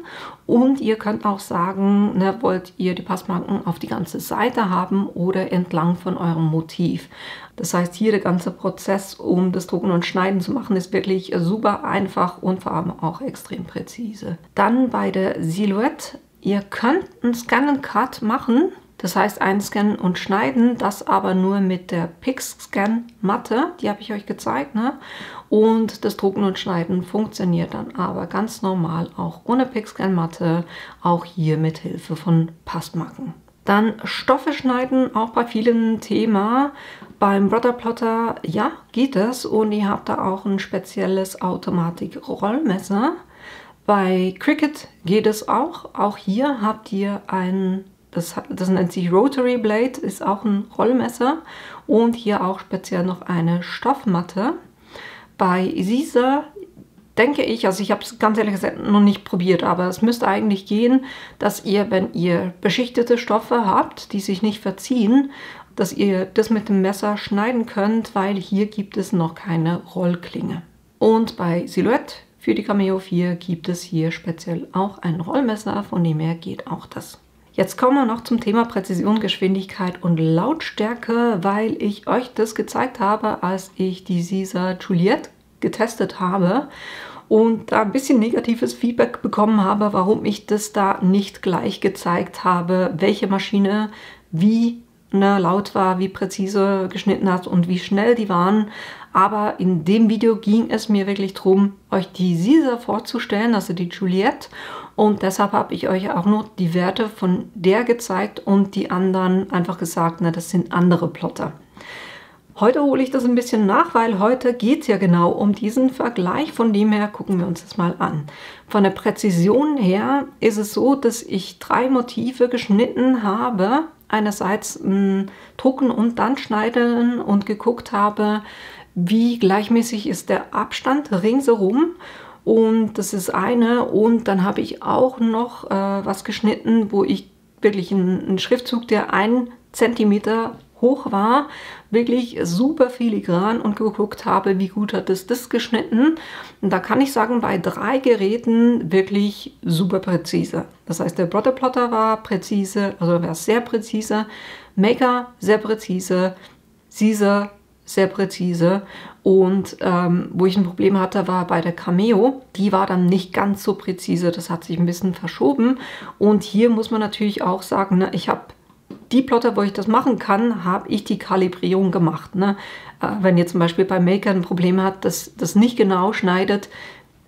Und ihr könnt auch sagen, ne, wollt ihr die Passmarken auf die ganze Seite haben oder entlang von eurem Motiv. Das heißt, hier der ganze Prozess, um das Drucken und Schneiden zu machen, ist wirklich super einfach und vor allem auch extrem präzise. Dann bei der Silhouette. Ihr könnt einen Scan and Cut machen, das heißt einscannen und schneiden, das aber nur mit der Pixscan-Matte, die habe ich euch gezeigt, ne? Und das Drucken und Schneiden funktioniert dann aber ganz normal auch ohne Pixscan-Matte, auch hier mit Hilfe von Passmarken. Dann Stoffe schneiden, auch bei vielen Thema. Beim Brother Plotter, ja, geht es und ihr habt da auch ein spezielles Automatik-Rollmesser. Bei Cricut geht es auch. Auch hier habt ihr ein, das nennt sich Rotary Blade, ist auch ein Rollmesser und hier auch speziell noch eine Stoffmatte. Bei Caesar denke ich, also ich habe es ganz ehrlich gesagt noch nicht probiert, aber es müsste eigentlich gehen, dass ihr, wenn ihr beschichtete Stoffe habt, die sich nicht verziehen, dass ihr das mit dem Messer schneiden könnt, weil hier gibt es noch keine Rollklinge. Und bei Silhouette für die Cameo 4 gibt es hier speziell auch ein Rollmesser, von dem her geht auch das. Jetzt kommen wir noch zum Thema Präzision, Geschwindigkeit und Lautstärke, weil ich euch das gezeigt habe, als ich die Caesar Juliette getestet habe und da ein bisschen negatives Feedback bekommen habe, warum ich das da nicht gleich gezeigt habe, welche Maschine wie laut war, wie präzise geschnitten hat und wie schnell die waren. Aber in dem Video ging es mir wirklich darum, euch die Caesar vorzustellen, also die Juliette. Und deshalb habe ich euch auch nur die Werte von der gezeigt und die anderen einfach gesagt, na, das sind andere Plotter. Heute hole ich das ein bisschen nach, weil heute geht es ja genau um diesen Vergleich. Von dem her gucken wir uns das mal an. Von der Präzision her ist es so, dass ich 3 Motive geschnitten habe. Einerseits drucken und dann schneiden und geguckt habe, wie gleichmäßig ist der Abstand ringsherum. Und das ist eine. Und dann habe ich auch noch was geschnitten, wo ich wirklich einen Schriftzug, der 1 Zentimeter hoch war, wirklich super filigran und geguckt habe, wie gut hat es das geschnitten. Und da kann ich sagen, bei 3 Geräten wirklich super präzise. Das heißt, der Brother Plotter war präzise, also war sehr präzise, Maker sehr präzise, Caesar sehr präzise und wo ich ein Problem hatte, war bei der Cameo. Die war dann nicht ganz so präzise, das hat sich ein bisschen verschoben. Und hier muss man natürlich auch sagen, ne, ich habe die Plotter, wo ich das machen kann, habe ich die Kalibrierung gemacht. Ne? Wenn ihr zum Beispiel bei Maker ein Problem habt, dass das nicht genau schneidet,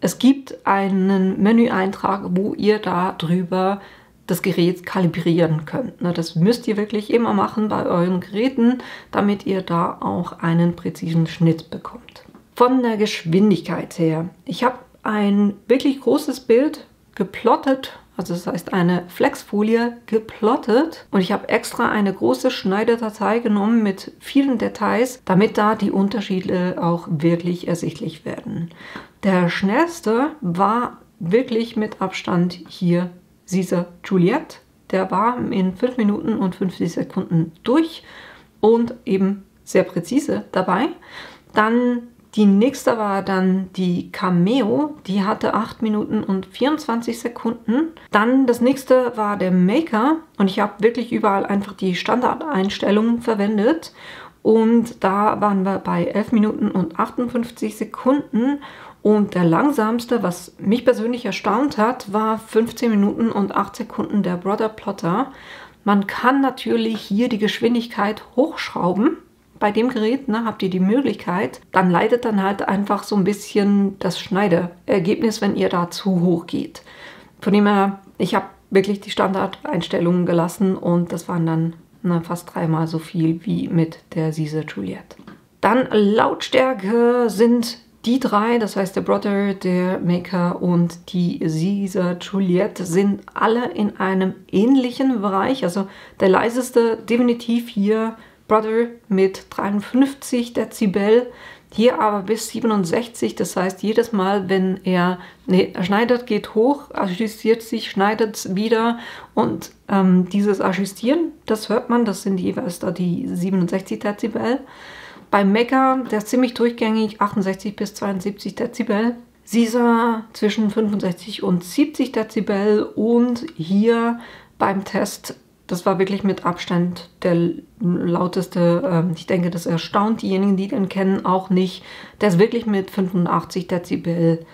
es gibt einen Menüeintrag, wo ihr da drüber das Gerät kalibrieren könnt. Ne? Das müsst ihr wirklich immer machen bei euren Geräten, damit ihr da auch einen präzisen Schnitt bekommt. Von der Geschwindigkeit her, ich habe ein wirklich großes Bild geplottet, also das heißt eine Flexfolie geplottet und ich habe extra eine große Schneidedatei genommen mit vielen Details, damit da die Unterschiede auch wirklich ersichtlich werden. Der schnellste war wirklich mit Abstand hier Caesar Juliette. Der war in 5 Minuten und 50 Sekunden durch und eben sehr präzise dabei. Dann die nächste war dann die Cameo, die hatte 8 Minuten und 24 Sekunden. Dann das nächste war der Maker und ich habe wirklich überall einfach die Standardeinstellungen verwendet. Und da waren wir bei 11 Minuten und 58 Sekunden. Und der langsamste, was mich persönlich erstaunt hat, war 15 Minuten und 8 Sekunden der Brother Plotter. Man kann natürlich hier die Geschwindigkeit hochschrauben. Bei dem Gerät habt ihr die Möglichkeit, dann leidet dann halt einfach so ein bisschen das Schneideergebnis, wenn ihr da zu hoch geht. Von dem her, ich habe wirklich die Standardeinstellungen gelassen und das waren dann fast 3-mal so viel wie mit der Caesar Juliette. Dann Lautstärke sind die 3, das heißt der Brother, der Maker und die Caesar Juliette, sind alle in einem ähnlichen Bereich. Also der leiseste definitiv hier Brother mit 53 Dezibel, hier aber bis 67. Das heißt, jedes Mal, wenn er schneidet, geht hoch, ajustiert sich, schneidet es wieder. Und dieses Ajustieren, das hört man, das sind jeweils da die 67 Dezibel. Beim Maker, der ist ziemlich durchgängig, 68 bis 72 Dezibel. Caesar zwischen 65 und 70 Dezibel. Und hier beim Test, das war wirklich mit Abstand der lauteste. Ich denke, das erstaunt diejenigen, die den kennen, auch nicht. Der ist wirklich mit 85 Dezibel.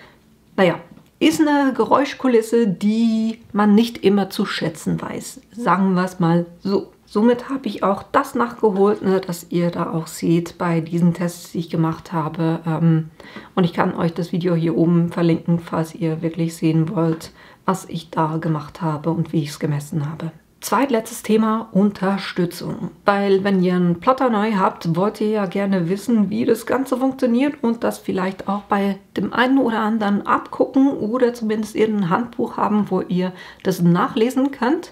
Naja, ist eine Geräuschkulisse, die man nicht immer zu schätzen weiß. Sagen wir es mal so. Somit habe ich auch das nachgeholt, dass ihr da auch seht bei diesen Tests, die ich gemacht habe. Und ich kann euch das Video hier oben verlinken, falls ihr wirklich sehen wollt, was ich da gemacht habe und wie ich es gemessen habe. Zweitletztes Thema, Unterstützung. Weil wenn ihr einen Plotter neu habt, wollt ihr ja gerne wissen, wie das Ganze funktioniert und das vielleicht auch bei dem einen oder anderen abgucken oder zumindest irgendein Handbuch haben, wo ihr das nachlesen könnt.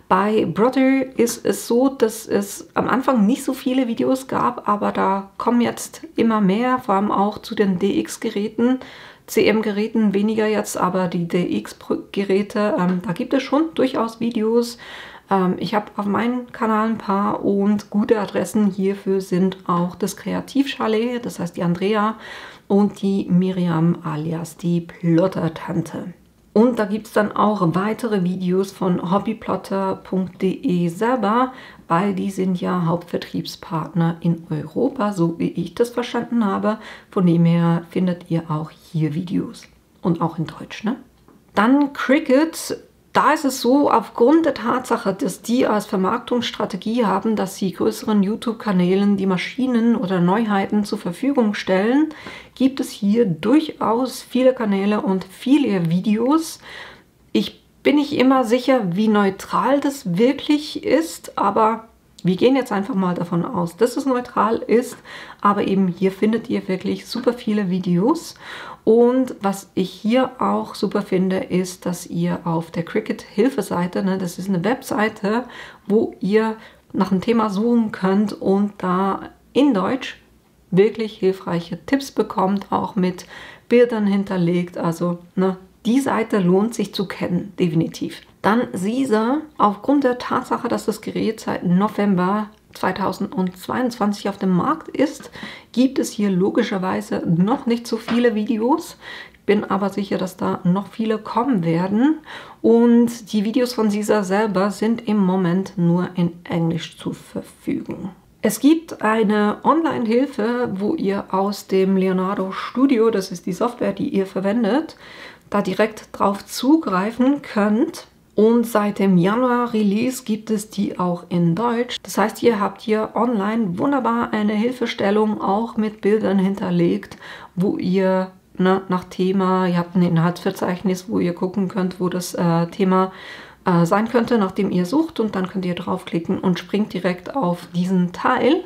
Bei Brother ist es so, dass es am Anfang nicht so viele Videos gab, aber da kommen jetzt immer mehr, vor allem auch zu den DX-Geräten. CM-Geräten weniger jetzt, aber die DX-Geräte, da gibt es schon durchaus Videos. Ich habe auf meinem Kanal ein paar und gute Adressen hierfür sind auch das Kreativchalet, das heißt die Andrea und die Miriam alias die Plottertante. Und da gibt es dann auch weitere Videos von hobbyplotter.de selber, weil die sind ja Hauptvertriebspartner in Europa, so wie ich das verstanden habe. Von dem her findet ihr auch hier Videos und auch in Deutsch. Ne? Dann Cricut. Da ist es so, aufgrund der Tatsache, dass die als Vermarktungsstrategie haben, dass sie größeren YouTube-Kanälen die Maschinen oder Neuheiten zur Verfügung stellen, gibt es hier durchaus viele Kanäle und viele Videos. Ich bin nicht immer sicher, wie neutral das wirklich ist, aber wir gehen jetzt einfach mal davon aus, dass es neutral ist, aber eben hier findet ihr wirklich super viele Videos. Und was ich hier auch super finde, ist, dass ihr auf der Cricut-Hilfe-Seite, das ist eine Webseite, wo ihr nach einem Thema suchen könnt und da in Deutsch wirklich hilfreiche Tipps bekommt, auch mit Bildern hinterlegt. Also die Seite lohnt sich zu kennen, definitiv. Dann Caesar, aufgrund der Tatsache, dass das Gerät seit November 2022 auf dem Markt ist, gibt es hier logischerweise noch nicht so viele Videos. Bin aber sicher, dass da noch viele kommen werden. Und die Videos von Sisa selber sind im Moment nur in Englisch zur Verfügung. Es gibt eine Online-Hilfe, wo ihr aus dem Leonardo Studio, das ist die Software, die ihr verwendet, da direkt drauf zugreifen könnt. Und seit dem Januar-Release gibt es die auch in Deutsch. Das heißt, ihr habt hier online wunderbar eine Hilfestellung, auch mit Bildern hinterlegt, wo ihr nach Thema, ihr habt ein Inhaltsverzeichnis, wo ihr gucken könnt, wo das Thema sein könnte, nachdem ihr sucht, und dann könnt ihr draufklicken und springt direkt auf diesen Teil.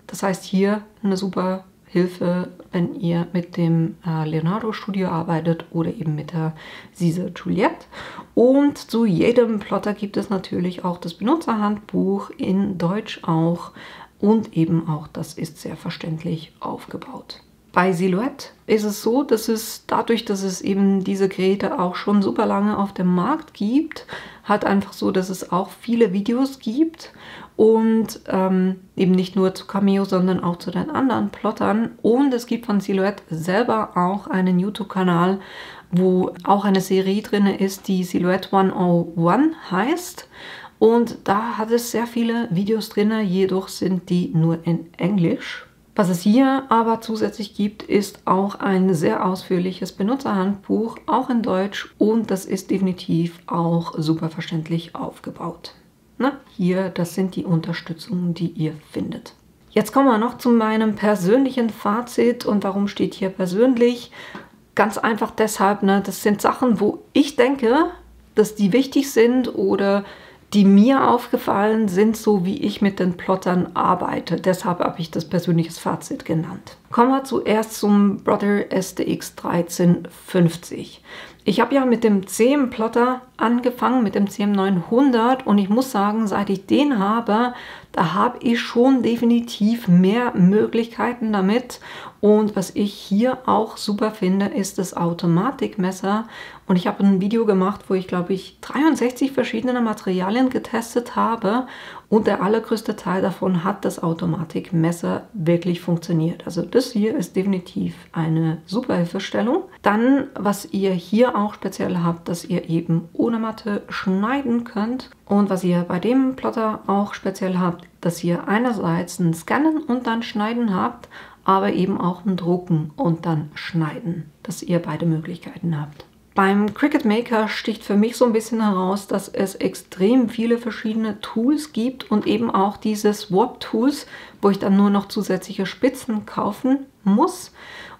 Das heißt, hier eine super Hilfe, wenn ihr mit dem Leonardo Studio arbeitet oder eben mit der Sisa Juliette. Und zu jedem Plotter gibt es natürlich auch das Benutzerhandbuch in Deutsch auch, und eben auch das ist sehr verständlich aufgebaut. Bei Silhouette ist es so, dass es dadurch, dass es eben diese Geräte auch schon super lange auf dem Markt gibt, halt einfach so, dass es auch viele Videos gibt und eben nicht nur zu Cameo, sondern auch zu den anderen Plottern. Und es gibt von Silhouette selber auch einen YouTube-Kanal, wo auch eine Serie drin ist, die Silhouette 101 heißt. Und da hat es sehr viele Videos drin, jedoch sind die nur in Englisch. Was es hier aber zusätzlich gibt, ist auch ein sehr ausführliches Benutzerhandbuch, auch in Deutsch, und das ist definitiv auch super verständlich aufgebaut. Na, hier, das sind die Unterstützungen, die ihr findet. Jetzt kommen wir noch zu meinem persönlichen Fazit. Und warum steht hier persönlich? Ganz einfach deshalb, das sind Sachen, wo ich denke, dass die wichtig sind oder die mir aufgefallen sind, so wie ich mit den Plottern arbeite. Deshalb habe ich das persönliches Fazit genannt. Kommen wir zuerst zum Brother STX 1350. Ich habe ja mit dem CM-Plotter angefangen, mit dem CM900, und ich muss sagen, seit ich den habe, da habe ich schon definitiv mehr Möglichkeiten damit. Und was ich hier auch super finde, ist das Automatikmesser. Und ich habe ein Video gemacht, wo ich, glaube ich, 63 verschiedene Materialien getestet habe. Und der allergrößte Teil davon hat das Automatikmesser wirklich funktioniert. Also das hier ist definitiv eine super Hilfestellung. Dann, was ihr hier auch speziell habt, dass ihr eben ohne Matte schneiden könnt. Und was ihr bei dem Plotter auch speziell habt, dass ihr einerseits ein Scannen und dann Schneiden habt, aber eben auch ein Drucken und dann Schneiden, dass ihr beide Möglichkeiten habt. Beim Cricut Maker sticht für mich so ein bisschen heraus, dass es extrem viele verschiedene Tools gibt und eben auch diese Swap-Tools, wo ich dann nur noch zusätzliche Spitzen kaufen muss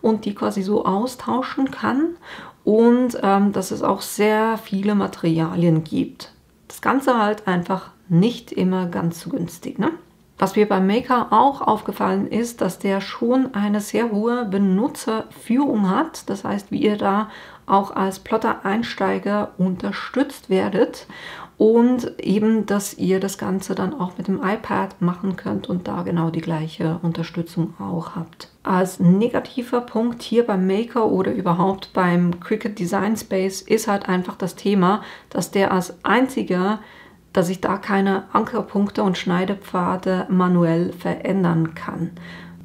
und die quasi so austauschen kann, und dass es auch sehr viele Materialien gibt. Das Ganze halt einfach nicht immer ganz so günstig, ne? Was mir beim Maker auch aufgefallen ist, dass der schon eine sehr hohe Benutzerführung hat. Das heißt, wie ihr da auch als Plotter-Einsteiger unterstützt werdet, und eben, dass ihr das Ganze dann auch mit dem iPad machen könnt und da genau die gleiche Unterstützung auch habt. Als negativer Punkt hier beim Maker oder überhaupt beim Cricut Design Space ist halt einfach das Thema, dass der als einziger, dass ich da keine Ankerpunkte und Schneidepfade manuell verändern kann.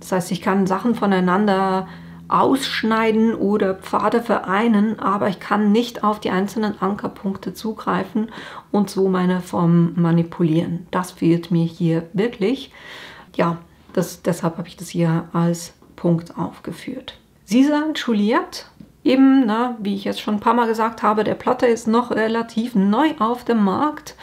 Das heißt, ich kann Sachen voneinander ausschneiden oder Pfade vereinen, aber ich kann nicht auf die einzelnen Ankerpunkte zugreifen und so meine Form manipulieren. Das fehlt mir hier wirklich. Ja, deshalb habe ich das hier als Punkt aufgeführt. Sisa Juliette. Eben, wie ich jetzt schon ein paar Mal gesagt habe, der Plotter ist noch relativ neu auf dem Markt.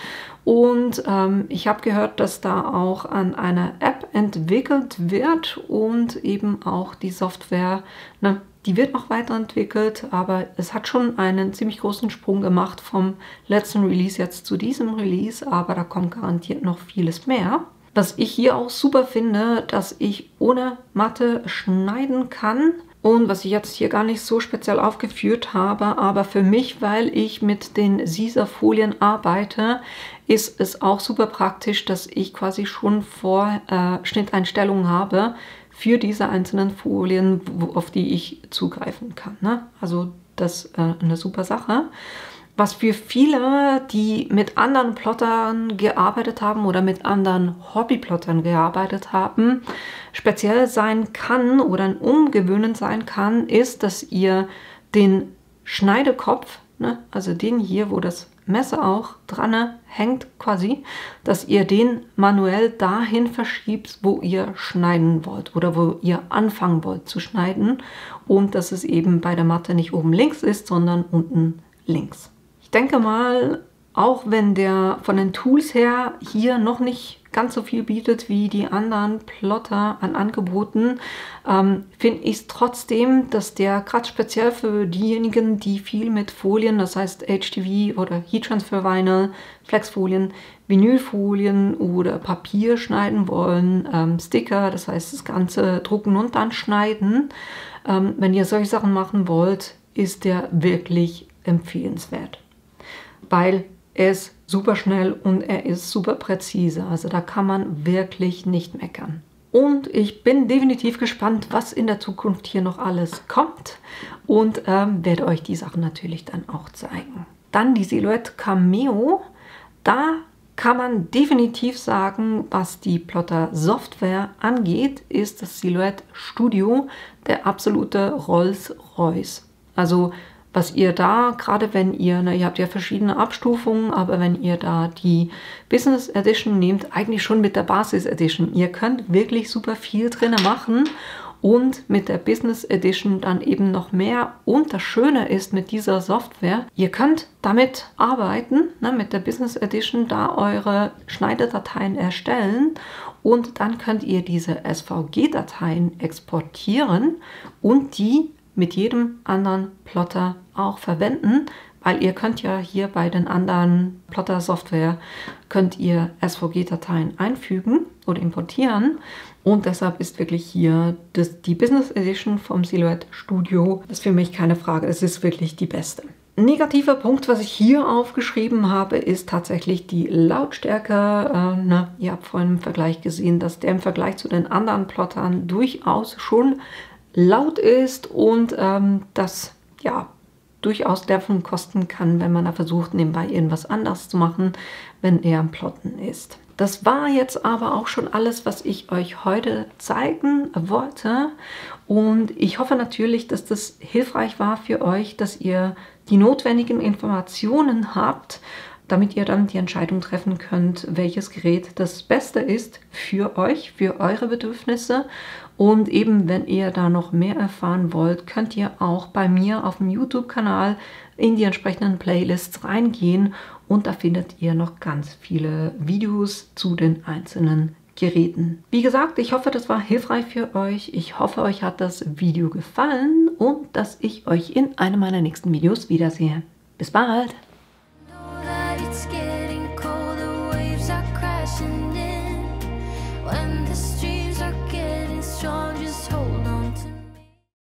Und ich habe gehört, dass da auch an einer App entwickelt wird und eben auch die Software, die wird noch weiterentwickelt, aber es hat schon einen ziemlich großen Sprung gemacht vom letzten Release jetzt zu diesem Release, aber da kommt garantiert noch vieles mehr. Was ich hier auch super finde, dass ich ohne Matte schneiden kann. Und was ich jetzt hier gar nicht so speziell aufgeführt habe, aber für mich, weil ich mit den Sisa-Folien arbeite, ist es auch super praktisch, dass ich quasi schon Schnitteinstellungen habe für diese einzelnen Folien, auf die ich zugreifen kann. Ne? Also das ist eine super Sache. Was für viele, die mit anderen Plottern gearbeitet haben oder mit anderen Hobbyplottern gearbeitet haben, speziell sein kann oder ein Umgewöhnen sein kann, ist, dass ihr den Schneidekopf, ne, also den hier, wo das Messer auch dran hängt quasi, dass ihr den manuell dahin verschiebt, wo ihr schneiden wollt oder wo ihr anfangen wollt zu schneiden, und dass es eben bei der Matte nicht oben links ist, sondern unten links. Ich denke mal, auch wenn der von den Tools her hier noch nicht ganz so viel bietet wie die anderen Plotter an Angeboten, finde ich es trotzdem, dass der gerade speziell für diejenigen, die viel mit Folien, das heißt HTV oder Heat Transfer Vinyl, Flexfolien, Vinylfolien oder Papier schneiden wollen, Sticker, das heißt das Ganze drucken und dann schneiden. Wenn ihr solche Sachen machen wollt, ist der wirklich empfehlenswert, weil er ist super schnell und er ist super präzise. Also da kann man wirklich nicht meckern. Und ich bin definitiv gespannt, was in der Zukunft hier noch alles kommt, und werde euch die Sachen natürlich dann auch zeigen. Dann die Silhouette Cameo. Da kann man definitiv sagen, was die Plotter Software angeht, ist das Silhouette Studio der absolute Rolls-Royce. Also was ihr da, gerade wenn ihr, ihr habt ja verschiedene Abstufungen, aber wenn ihr da die Business Edition nehmt, eigentlich schon mit der Basis Edition, ihr könnt wirklich super viel drin machen und mit der Business Edition dann eben noch mehr. Und das Schöne ist mit dieser Software, ihr könnt damit arbeiten, mit der Business Edition, da eure Schneidedateien erstellen, und dann könnt ihr diese SVG-Dateien exportieren und die mit jedem anderen Plotter auch verwenden, weil ihr könnt ja hier bei den anderen Plotter-Software könnt ihr SVG-Dateien einfügen oder importieren, und deshalb ist wirklich hier die Business Edition vom Silhouette Studio, das ist für mich keine Frage, es ist wirklich die beste. Negativer Punkt, was ich hier aufgeschrieben habe, ist tatsächlich die Lautstärke. Ihr habt vorhin im Vergleich gesehen, dass der im Vergleich zu den anderen Plottern durchaus schon laut ist und das ja durchaus Nerven kosten kann, wenn man da versucht, nebenbei irgendwas anderes zu machen, wenn er am Plotten ist. Das war jetzt aber auch schon alles, was ich euch heute zeigen wollte, und ich hoffe natürlich, dass das hilfreich war für euch, dass ihr die notwendigen Informationen habt, damit ihr dann die Entscheidung treffen könnt, welches Gerät das Beste ist für euch, für eure Bedürfnisse. Und eben, wenn ihr da noch mehr erfahren wollt, könnt ihr auch bei mir auf dem YouTube-Kanal in die entsprechenden Playlists reingehen, und da findet ihr noch ganz viele Videos zu den einzelnen Geräten. Wie gesagt, ich hoffe, das war hilfreich für euch. Ich hoffe, euch hat das Video gefallen und dass ich euch in einem meiner nächsten Videos wiedersehe. Bis bald! It's getting cold, the waves are crashing in when the